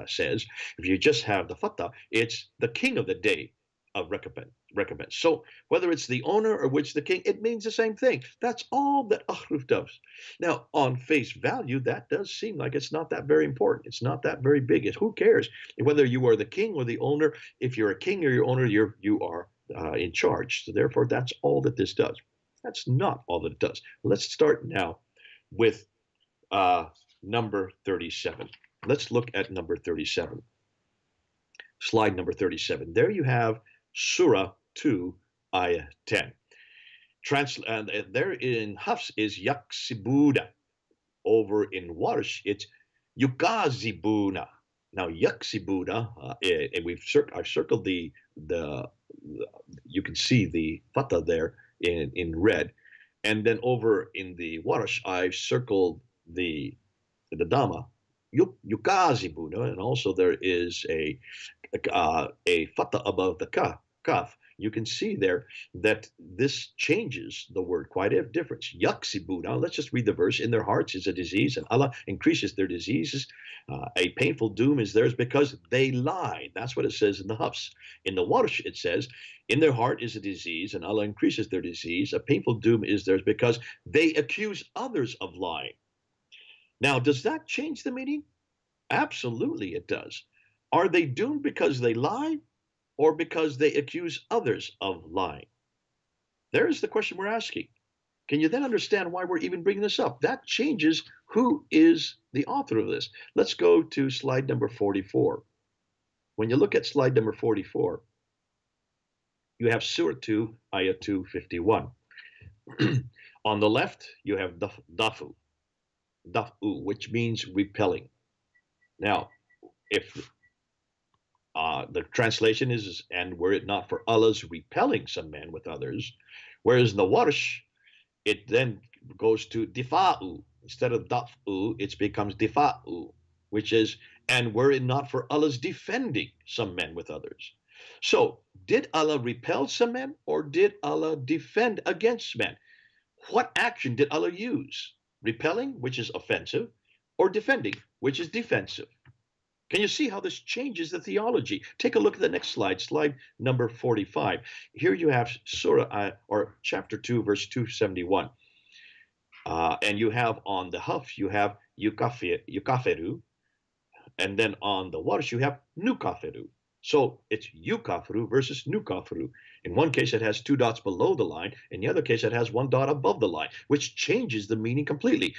says. If you just have the fatha, it's the king of the day of recompense. So whether it's the owner or which the king, it means the same thing. That's all that ahruf does. Now, on face value, that does seem like it's not that very important. It's not that very big. Who cares whether you are the king or the owner? If you're a king or your owner, you are in charge. So therefore, that's all that this does. That's not all that it does. Let's start now with number 37. Let's look at number 37. Slide number 37. There you have Surah 2, Ayah 10. And there in Hafs is Yaksibuda. Over in Warsh, it's Yukazibuna. Now Yaksibuda, and I've circled the you can see the fatha there in red, and then over in the Warsh, I've circled the Dhamma, Yukazibuna, and also there is a fatha above the kaf, you can see there that this changes the word quite a difference. Yaksibu. Now let's just read the verse. In their hearts is a disease, and Allah increases their diseases. A painful doom is theirs because they lie. That's what it says in the Hafs. In the Warsh it says, in their heart is a disease, and Allah increases their disease. A painful doom is theirs because they accuse others of lying. Now, does that change the meaning? Absolutely it does. Are they doomed because they lie, or because they accuse others of lying? There's the question we're asking. Can you then understand why we're even bringing this up? That changes who is the author of this. Let's go to slide number 44. When you look at slide number 44, you have Surah 2, Ayah 251. On the left, you have dafu, which means repelling. Now, if the translation is, and were it not for Allah's repelling some men with others, whereas in the Warsh, it then goes to difa'u. Instead of daf'u, it becomes difa'u, which is, and were it not for Allah's defending some men with others. So, did Allah repel some men, or did Allah defend against men? What action did Allah use? Repelling, which is offensive, or defending, which is defensive? Can you see how this changes the theology? Take a look at the next slide, slide number 45. Here you have Surah, or chapter 2, verse 271. And you have on the Haf, you have yukafiru, and then on the Warsh, you have nukafiru. So it's yukafiru versus nukafiru. In one case, it has 2 dots below the line. In the other case, it has 1 dot above the line, which changes the meaning completely.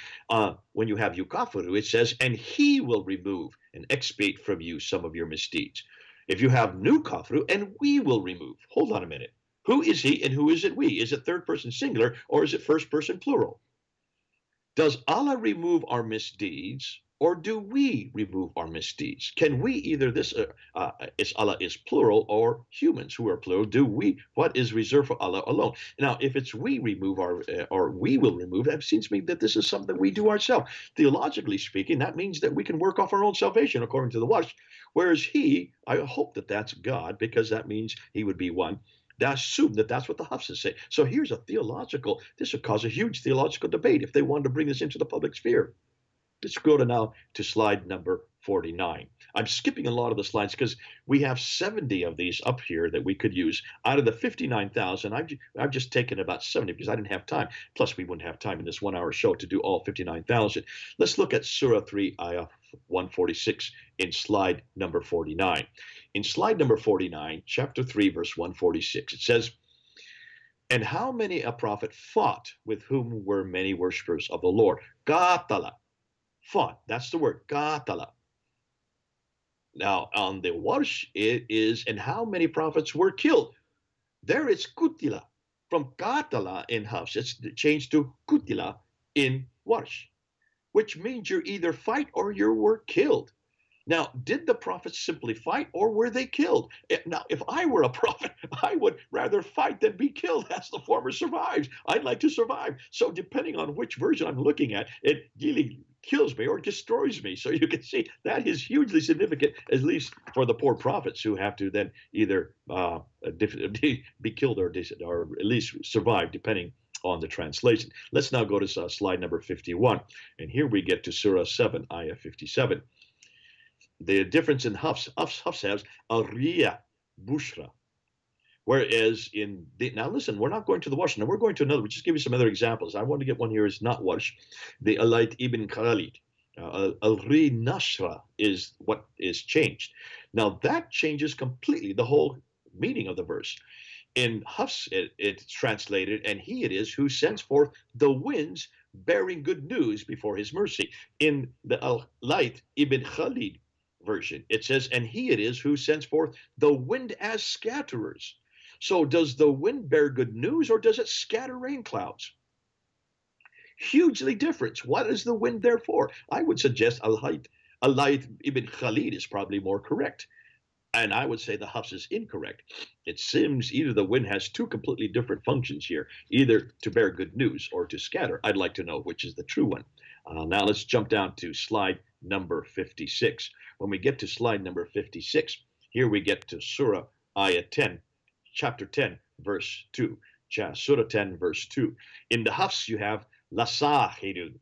When you have yukafiru, it says, and he will remove and expiate from you some of your misdeeds. If you have nukafiru, and we will remove. Hold on a minute. Who is he and who is it we? Is it third person singular or is it first person plural? Does Allah remove our misdeeds, or do we remove our misdeeds? Can we either this is Allah is plural, or humans who are plural? Do we? What is reserved for Allah alone? Now, if it's we remove our or we will remove, that seems to me that this is something we do ourselves. Theologically speaking, that means that we can work off our own salvation according to the Wash. Whereas he, I hope that that's God, because that means he would be one. I assume that that's what the Hafs say. So here's a theological. This would cause a huge theological debate if they wanted to bring this into the public sphere. Let's go now to slide number 49. I'm skipping a lot of the slides because we have 70 of these up here that we could use. Out of the 59,000, I've just taken about 70 because I didn't have time. Plus, we wouldn't have time in this 1-hour show to do all 59,000. Let's look at Surah 3, Ayah 146 in slide number 49. In slide number 49, chapter 3, verse 146, it says, and how many a prophet fought with whom were many worshippers of the Lord? Qatala. Fought. That's the word. Qatala. Now, on the Warsh, it is, and how many prophets were killed? There it's kutila. From Qatala in Hafs, it's changed to kutila in Warsh, which means you're either fight or you were killed. Now, did the prophets simply fight, or were they killed? Now, if I were a prophet, I would rather fight than be killed, as the former survives. I'd like to survive. So depending on which version I'm looking at, it really kills me or destroys me. So you can see that is hugely significant, at least for the poor prophets who have to then either be killed or at least survive, depending on the translation. Let's now go to slide number 51. And here we get to Surah 7, Ayah 57. The difference in Hafs has Ariya, Bushra. Whereas in the, now listen, we're not going to the Warsh. Now we're going to another. We'll just give you some other examples. I want to get one here is not Warsh. The Alayt ibn Khalid. Al-Ri Nashra is what is changed. Now that changes completely the whole meaning of the verse. In Hafs, it's translated, and he it is who sends forth the winds bearing good news before his mercy. In the Al-Layt ibn Khalid version, it says, and he it is who sends forth the wind as scatterers. So does the wind bear good news, or does it scatter rain clouds? Hugely different. What is the wind there for? I would suggest Al-Layth ibn Khalid is probably more correct. And I would say the Hafs is incorrect. It seems either the wind has two completely different functions here, either to bear good news or to scatter. I'd like to know which is the true one. Now let's jump down to slide number 56. When we get to slide number 56, here we get to Surah Ayah 10. chapter 10, verse 2. Surah 10, verse 2. In the Hafs, you have Lasahirun.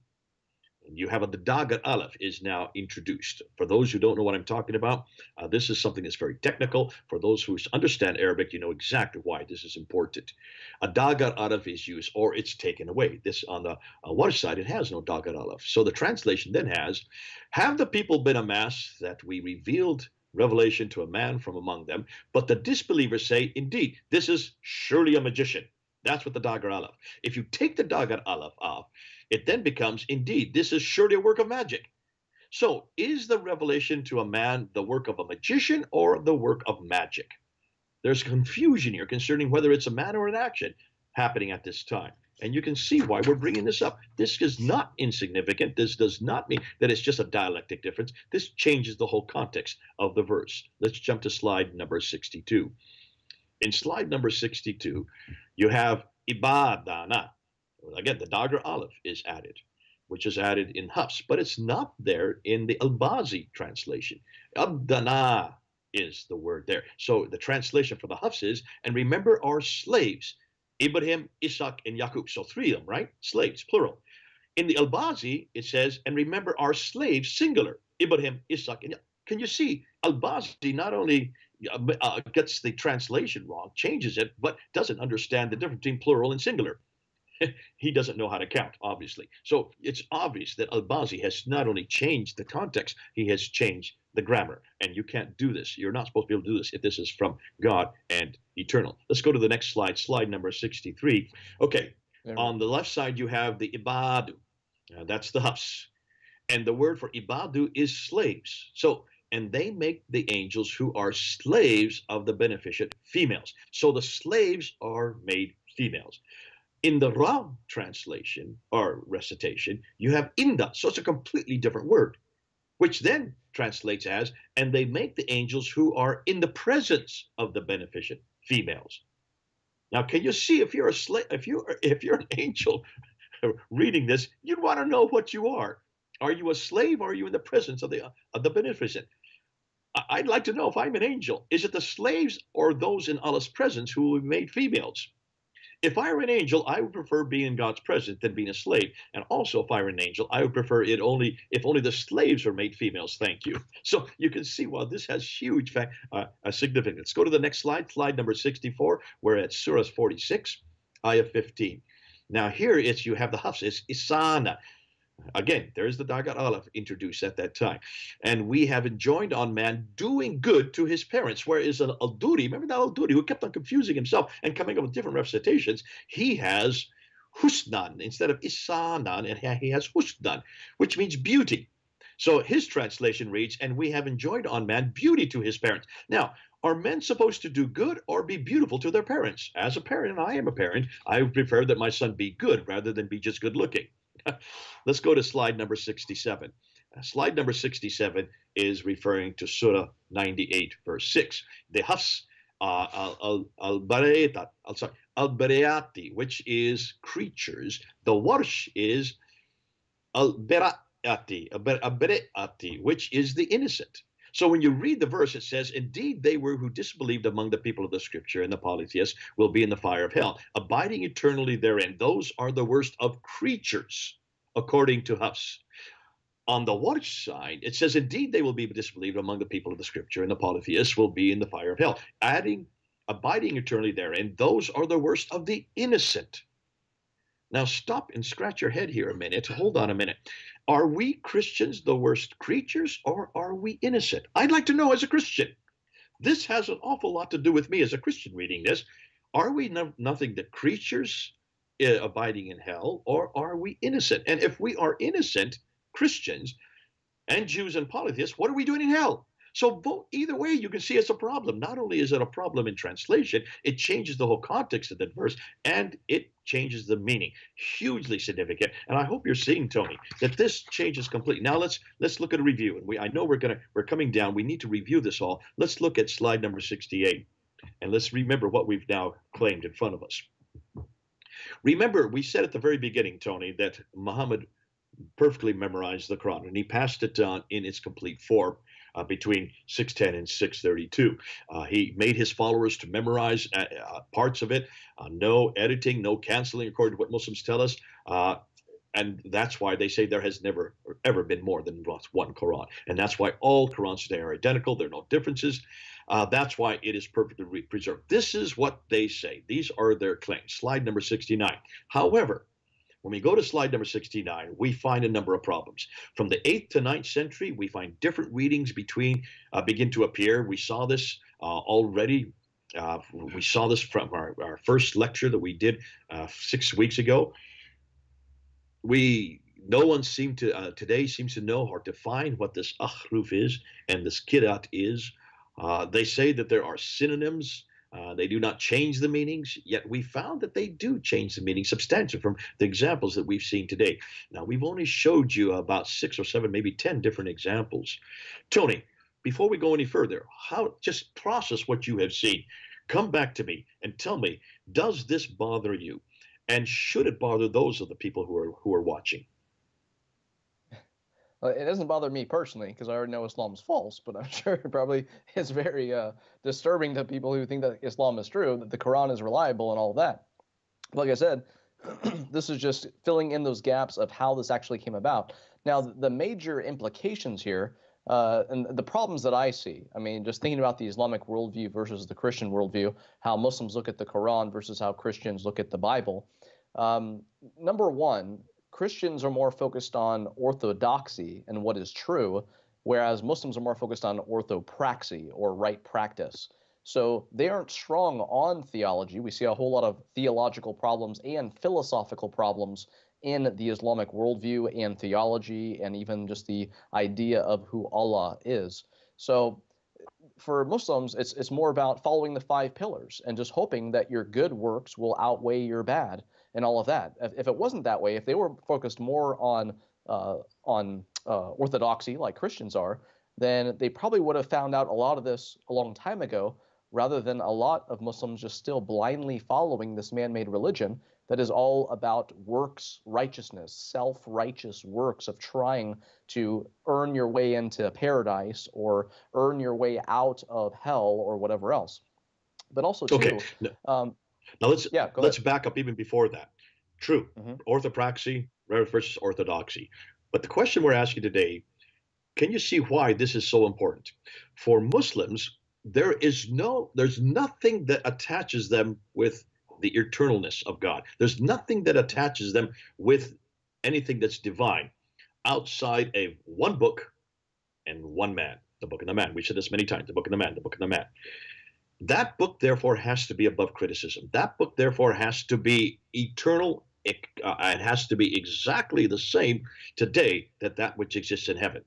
You have the Dagat Aleph is now introduced. For those who don't know what I'm talking about, this is something that's very technical. For those who understand Arabic, you know exactly why this is important. A Dagat Aleph is used, or it's taken away. This on the water side, it has no Dagat Aleph. So the translation then has, have the people been amassed that we revealed revelation to a man from among them, but the disbelievers say, indeed, this is surely a magician. That's what the Dagat Aleph. If you take the Dagat Aleph off, it then becomes, indeed, this is surely a work of magic. So is the revelation to a man the work of a magician or the work of magic? There's confusion here concerning whether it's a man or an action happening at this time. And you can see why we're bringing this up. This is not insignificant. This does not mean that it's just a dialectic difference. This changes the whole context of the verse. Let's jump to slide number 62. In slide number 62, you have ibadana. Again, the Dagat Aleph is added, which is added in Hafs, but it's not there in the Al-Bazi translation. Abdana is the word there. So the translation for the Hafs is, and remember our slaves, Ibrahim, Isaac, and Yaqub. So three of them, right? Slaves, plural. In the Al-Bazi, it says, and remember our slaves, singular, Ibrahim, Isaac, and Yaqub. Can you see? Al-Bazi not only gets the translation wrong, changes it, but doesn't understand the difference between plural and singular. He doesn't know how to count, obviously. So it's obvious that Al-Bazi has not only changed the context, he has changed the grammar. And you can't do this. You're not supposed to be able to do this if this is from God and eternal. Let's go to the next slide, slide number 63. Okay, on the left side, you have the Ibadu. That's the Hafs. And the word for Ibadu is slaves. So, and they make the angels who are slaves of the beneficent females. So the slaves are made females. In the Ra translation or recitation, you have inda. So it's a completely different word, which then translates as, and they make the angels who are in the presence of the beneficent females. Now, can you see if you're a slave, if you're an angel reading this, you'd want to know what you are. Are you a slave or are you in the presence of the beneficent? I'd like to know if I'm an angel. Is it the slaves or those in Allah's presence who have made females? If I were an angel, I would prefer being in God's presence than being a slave. And also, if I were an angel, I would prefer it only if only the slaves were made females. Thank you. So you can see why this has huge significance. Let's go to the next slide, slide number 64. We're at Surah 46, ayah 15. Now here you have the Hafs, it's Isana. Again, there's the Dagat Aleph introduced at that time. And we have enjoined on man doing good to his parents. Whereas Al-Duri, remember that Al-Duri who kept on confusing himself and coming up with different recitations, he has Husnan instead of Isanan, and he has Husnan, which means beauty. So his translation reads, and we have enjoined on man beauty to his parents. Now, are men supposed to do good or be beautiful to their parents? As a parent, and I am a parent, I would prefer that my son be good rather than be just good looking. Let's go to slide number 67. Slide number 67 is referring to Surah 98, verse 6. The Hafs al-Barayati, which is creatures. The Warsh is al-Barayati, which is the innocent. So when you read the verse, it says, indeed, they were who disbelieved among the people of the scripture, and the polytheists will be in the fire of hell, abiding eternally therein. Those are the worst of creatures, according to Hafs. On the Warsh side, it says, indeed, they will be disbelieved among the people of the scripture, and the polytheists will be in the fire of hell, abiding eternally therein. Those are the worst of the innocent. Now stop and scratch your head here a minute. Hold on a minute. Are we Christians the worst creatures, or are we innocent? I'd like to know as a Christian. This has an awful lot to do with me as a Christian reading this. Are we nothing the creatures abiding in hell, or are we innocent? And if we are innocent Christians and Jews and polytheists, what are we doing in hell? So either way, you can see it's a problem. Not only is it a problem in translation, it changes the whole context of that verse, and it changes the meaning. Hugely significant. And I hope you're seeing, Tony, that this changes completely. Now let's look at a review. And I know we're coming down. We need to review this all. Let's look at slide number 68, and let's remember what we've now claimed in front of us. Remember, we said at the very beginning, Tony, that Muhammad perfectly memorized the Quran, and he passed it down in its complete form. between 610 and 632. He made his followers to memorize parts of it, no editing, no canceling, according to what Muslims tell us. And that's why they say there has never ever been more than one Quran. And that's why all Qurans today are identical. There are no differences. That's why it is perfectly preserved. This is what they say. These are their claims. Slide number 69. However, when we go to slide number 69, we find a number of problems. From the 8th to 9th century, we find different readings begin to appear. We saw this already. We saw this from our first lecture that we did 6 weeks ago. No one today seems to know or define what this ahruf is and this kirat is. They say that there are synonyms. They do not change the meanings, yet we found that they do change the meaning substantially from the examples that we've seen today. Now, we've only showed you about 6 or 7, maybe 10 different examples. Tony, before we go any further, just process what you have seen. Come back to me and tell me, does this bother you? And should it bother those of the people who are watching? It doesn't bother me personally because I already know Islam's false, but I'm sure it probably is very disturbing to people who think that Islam is true, that the Quran is reliable and all of that. Like I said, this is just filling in those gaps of how this actually came about. Now, the major implications here and the problems that I see, I mean, just thinking about the Islamic worldview versus the Christian worldview, how Muslims look at the Quran versus how Christians look at the Bible. Number one, Christians are more focused on orthodoxy and what is true, whereas Muslims are more focused on orthopraxy or right practice. So they aren't strong on theology. We see a whole lot of theological problems and philosophical problems in the Islamic worldview and theology and even just the idea of who Allah is. So for Muslims, it's more about following the 5 pillars and just hoping that your good works will outweigh your bad and all of that. If it wasn't that way, if they were focused more on orthodoxy like Christians are, then they probably would have found out a lot of this a long time ago, rather than a lot of Muslims just still blindly following this man-made religion that is all about works righteousness, self-righteous works of trying to earn your way into paradise or earn your way out of hell or whatever else. But also, too, okay. Now let's back up even before that. True, orthopraxy versus orthodoxy. But the question we're asking today, can you see why this is so important? For Muslims, there's nothing that attaches them with the eternalness of God. There's nothing that attaches them with anything that's divine outside of one book and one man, the book and the man. We've said this many times, the book and the man, the book and the man. That book, therefore, has to be above criticism. That book, therefore, has to be eternal. It has to be exactly the same today that which exists in heaven.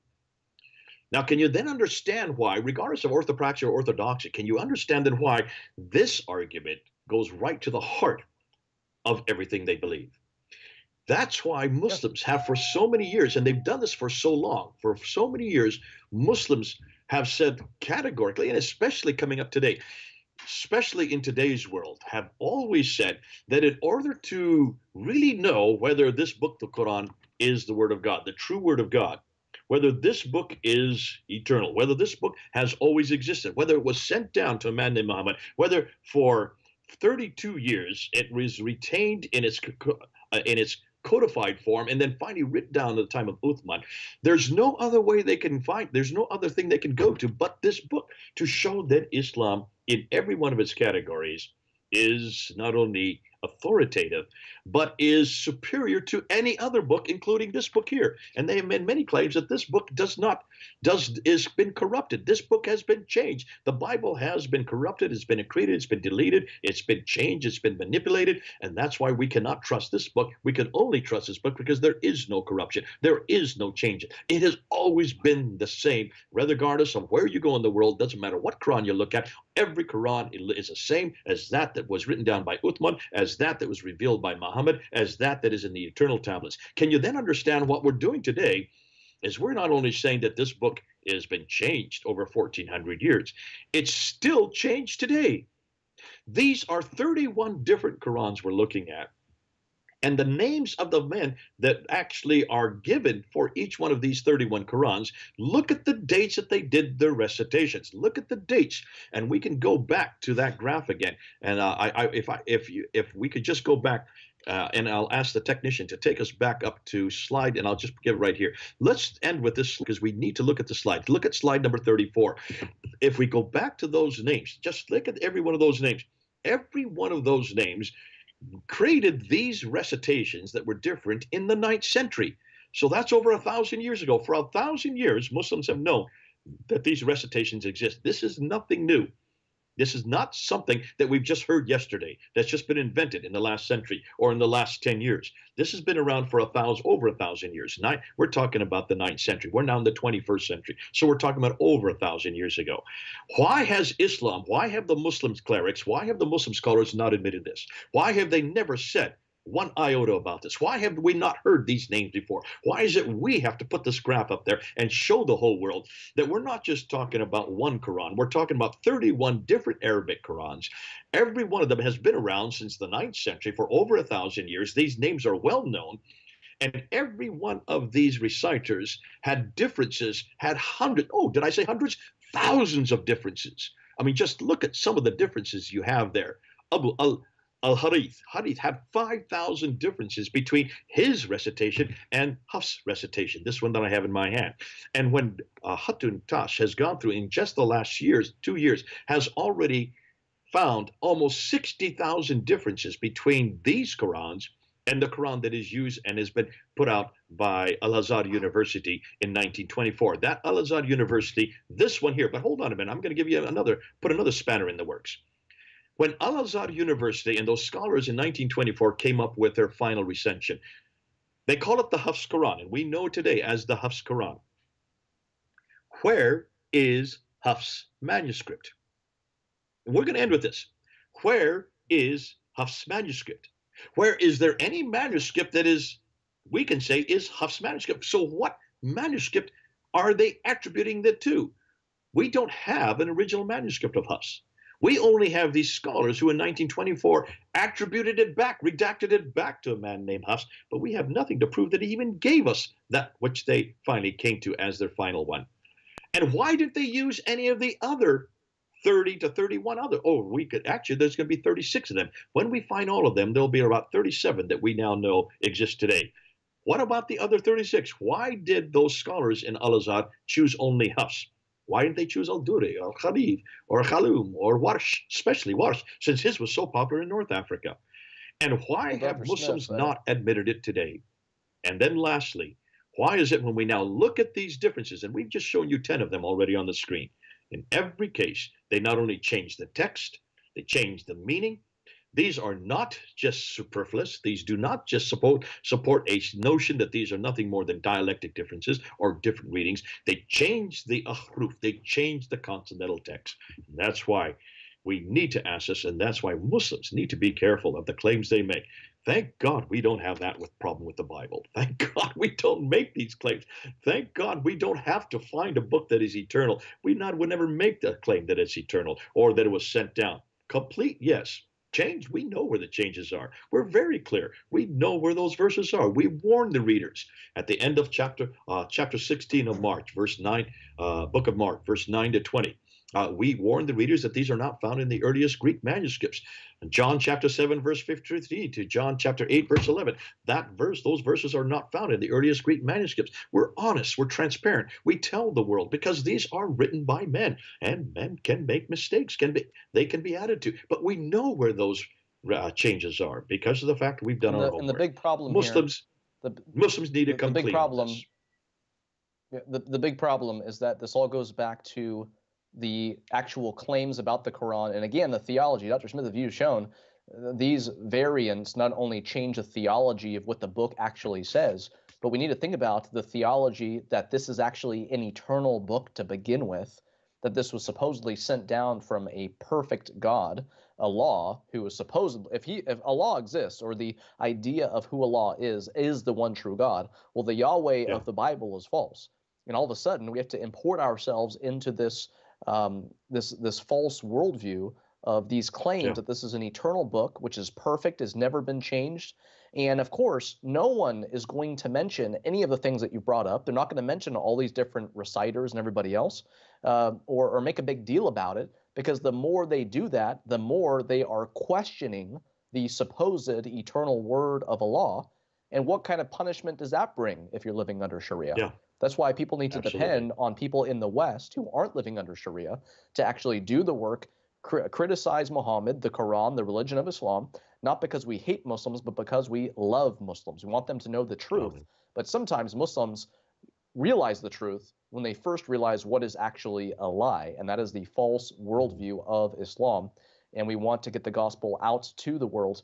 Now, can you then understand why, regardless of orthopraxy or orthodoxy, can you understand then why this argument goes right to the heart of everything they believe? That's why Muslims have for so many years, and they've done this for so long, for so many years, Muslims have said categorically, and especially coming up today, especially in today's world, have always said that in order to really know whether this book, the Quran, is the word of God, the true word of God, whether this book is eternal, whether this book has always existed, whether it was sent down to a man named Muhammad, whether for 32 years it was retained in its codified form and then finally written down at the time of Uthman, there's no other way they can find, there's no other thing they can go to but this book to show that Islam in every one of its categories is not only authoritative, but is superior to any other book, including this book here. And they have made many claims that this book is been corrupted. This book has been changed. The Bible has been corrupted. It's been created. It's been deleted. It's been changed. It's been manipulated. And that's why we cannot trust this book. We can only trust this book because there is no corruption. There is no change. It has always been the same, regardless of where you go in the world. Doesn't matter what Quran you look at. Every Quran is the same as that was written down by Uthman, as that was revealed by Muhammad, as that is in the eternal tablets. Can you then understand what we're doing today? Is we're not only saying that this book has been changed over 1,400 years, it's still changed today. These are 31 different Qurans we're looking at. And the names of the men that actually are given for each one of these 31 Qurans, look at the dates that they did their recitations. Look at the dates, and we can go back to that graph again. And if we could just go back, and I'll ask the technician to take us back up to slide, and I'll just give it right here. Let's end with this because we need to look at the slide. Look at slide number 34. If we go back to those names, just look at every one of those names. Every one of those names created these recitations that were different in the 9th century. So that's over 1,000 years ago. For 1,000 years, Muslims have known that these recitations exist. This is nothing new. This is not something that we've just heard yesterday, that's just been invented in the last century or in the last 10 years. This has been around for over 1,000 years. Now, we're talking about the 9th century. We're now in the 21st century. So we're talking about over 1,000 years ago. Why has Islam, why have the Muslim clerics, why have the Muslim scholars not admitted this? Why have they never said one iota about this? Why have we not heard these names before? Why is it we have to put this graph up there and show the whole world that we're not just talking about one Quran, we're talking about 31 different Arabic Qurans. Every one of them has been around since the 9th century for over 1,000 years. These names are well known. And every one of these reciters had differences, had hundreds, did I say hundreds? Thousands of differences. I mean, just look at some of the differences you have there. Al-Harith had 5,000 differences between his recitation and Hafs' recitation, this one that I have in my hand. And when Hatun Tash has gone through in just the last 2 years, has already found almost 60,000 differences between these Qurans and the Quran that is used and has been put out by Al-Azhar University in 1924. That Al-Azhar University, this one here, but hold on a minute, I'm going to give you put another spanner in the works. When Al-Azhar University and those scholars in 1924 came up with their final recension, they call it the Hafs Quran, and we know today as the Hafs Quran. Where is Hafs' manuscript? And we're going to end with this. Where is Hafs' manuscript? Where is there any manuscript that is, we can say, is Hafs' manuscript? So what manuscript are they attributing that to? We don't have an original manuscript of Hafs. We only have these scholars who in 1924 attributed it back, redacted it back to a man named Hafs, but we have nothing to prove that he even gave us that which they finally came to as their final one. And why didn't they use any of the other 30 to 31 other? There's going to be 36 of them. When we find all of them, there'll be about 37 that we now know exist today. What about the other 36? Why did those scholars in Al-Azhar choose only Hafs? Why didn't they choose Al-Duri or Khalid or Khalum or Warsh, especially Warsh, since his was so popular in North Africa? And why have Muslims not admitted it today? And then lastly, why is it when we now look at these differences, and we've just shown you 10 of them already on the screen, in every case, they not only change the text, they change the meaning. These are not just superfluous. These do not just support a notion that these are nothing more than dialectic differences or different readings. They change the ahruf. They change the consonantal text. And that's why we need to ask this, and that's why Muslims need to be careful of the claims they make. Thank God we don't have that problem with the Bible. Thank God we don't make these claims. Thank God we don't have to find a book that is eternal. We would never make the claim that it's eternal or that it was sent down. Complete, yes. Change, we know where the changes are. We're very clear. We know where those verses are. We warn the readers at the end of chapter 16 of Mark, verse 9, book of Mark, verse 9 to 20. We warn the readers that these are not found in the earliest Greek manuscripts. John chapter 7, verse 53 to John chapter 8, verse 11. Those verses are not found in the earliest Greek manuscripts. We're honest. We're transparent. We tell the world because these are written by men, and men can make mistakes. They can be added to. But we know where those changes are because of the fact we've done our homework. And the big problem Muslims need to come clean on this. The big problem is that this all goes back to the actual claims about the Quran. And again, the theology, Dr. Smith, as you've shown, these variants not only change the theology of what the book actually says, but we need to think about the theology that this is actually an eternal book to begin with, that this was supposedly sent down from a perfect God, Allah, who was supposedly, if Allah exists, or the idea of who Allah is the one true God, well, the Yahweh of the Bible is false. And all of a sudden, we have to import ourselves into this this false worldview of these claims that this is an eternal book, which is perfect, has never been changed. And of course, no one is going to mention any of the things that you brought up. They're not going to mention all these different reciters and everybody else, or make a big deal about it, because the more they do that, the more they are questioning the supposed eternal word of Allah. And what kind of punishment does that bring if you're living under Sharia? Yeah. That's why people need to depend on people in the West who aren't living under Sharia to actually do the work, criticize Muhammad, the Quran, the religion of Islam, not because we hate Muslims, but because we love Muslims. We want them to know the truth. But sometimes Muslims realize the truth when they first realize what is actually a lie, and that is the false worldview of Islam. And we want to get the gospel out to the world.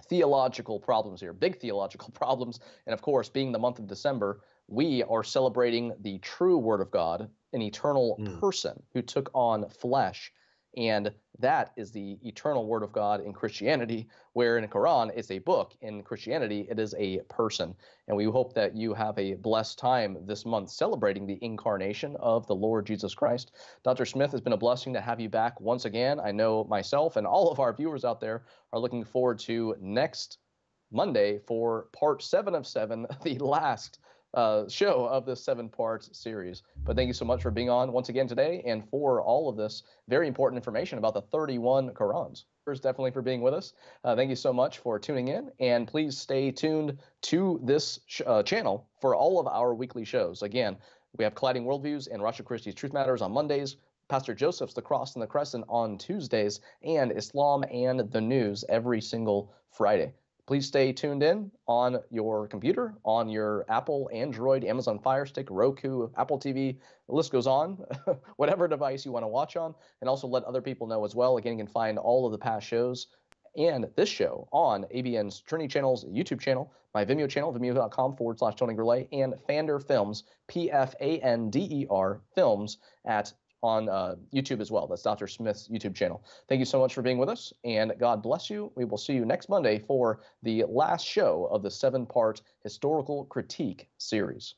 Theological problems here, big theological problems. And of course, being the month of December, we are celebrating the true word of God, an eternal person who took on flesh. And that is the eternal word of God in Christianity, where in the Quran, it's a book. In Christianity, it is a person. And we hope that you have a blessed time this month celebrating the incarnation of the Lord Jesus Christ. Dr. Smith, it's been a blessing to have you back once again. I know myself and all of our viewers out there are looking forward to next Monday for part 7 of 7, the last show of this 7-part series. But thank you so much for being on once again today, and for all of this very important information about the 31 Qur'ans. Definitely for being with us. Thank you so much for tuning in, and please stay tuned to this channel for all of our weekly shows. Again, we have Colliding Worldviews and Rasha Christie's Truth Matters on Mondays, Pastor Joseph's The Cross and the Crescent on Tuesdays, and Islam and the News every single Friday. Please stay tuned in on your computer, on your Apple, Android, Amazon Fire Stick, Roku, Apple TV, the list goes on, whatever device you want to watch on, and also let other people know as well. Again, you can find all of the past shows and this show on ABN's Trinity Channel's YouTube channel, my Vimeo channel, vimeo.com/Tony Gourlay, and Fander Films, Pfander Films on YouTube as well. That's Dr. Smith's YouTube channel. Thank you so much for being with us, and God bless you. We will see you next Monday for the last show of the 7-part historical critique series.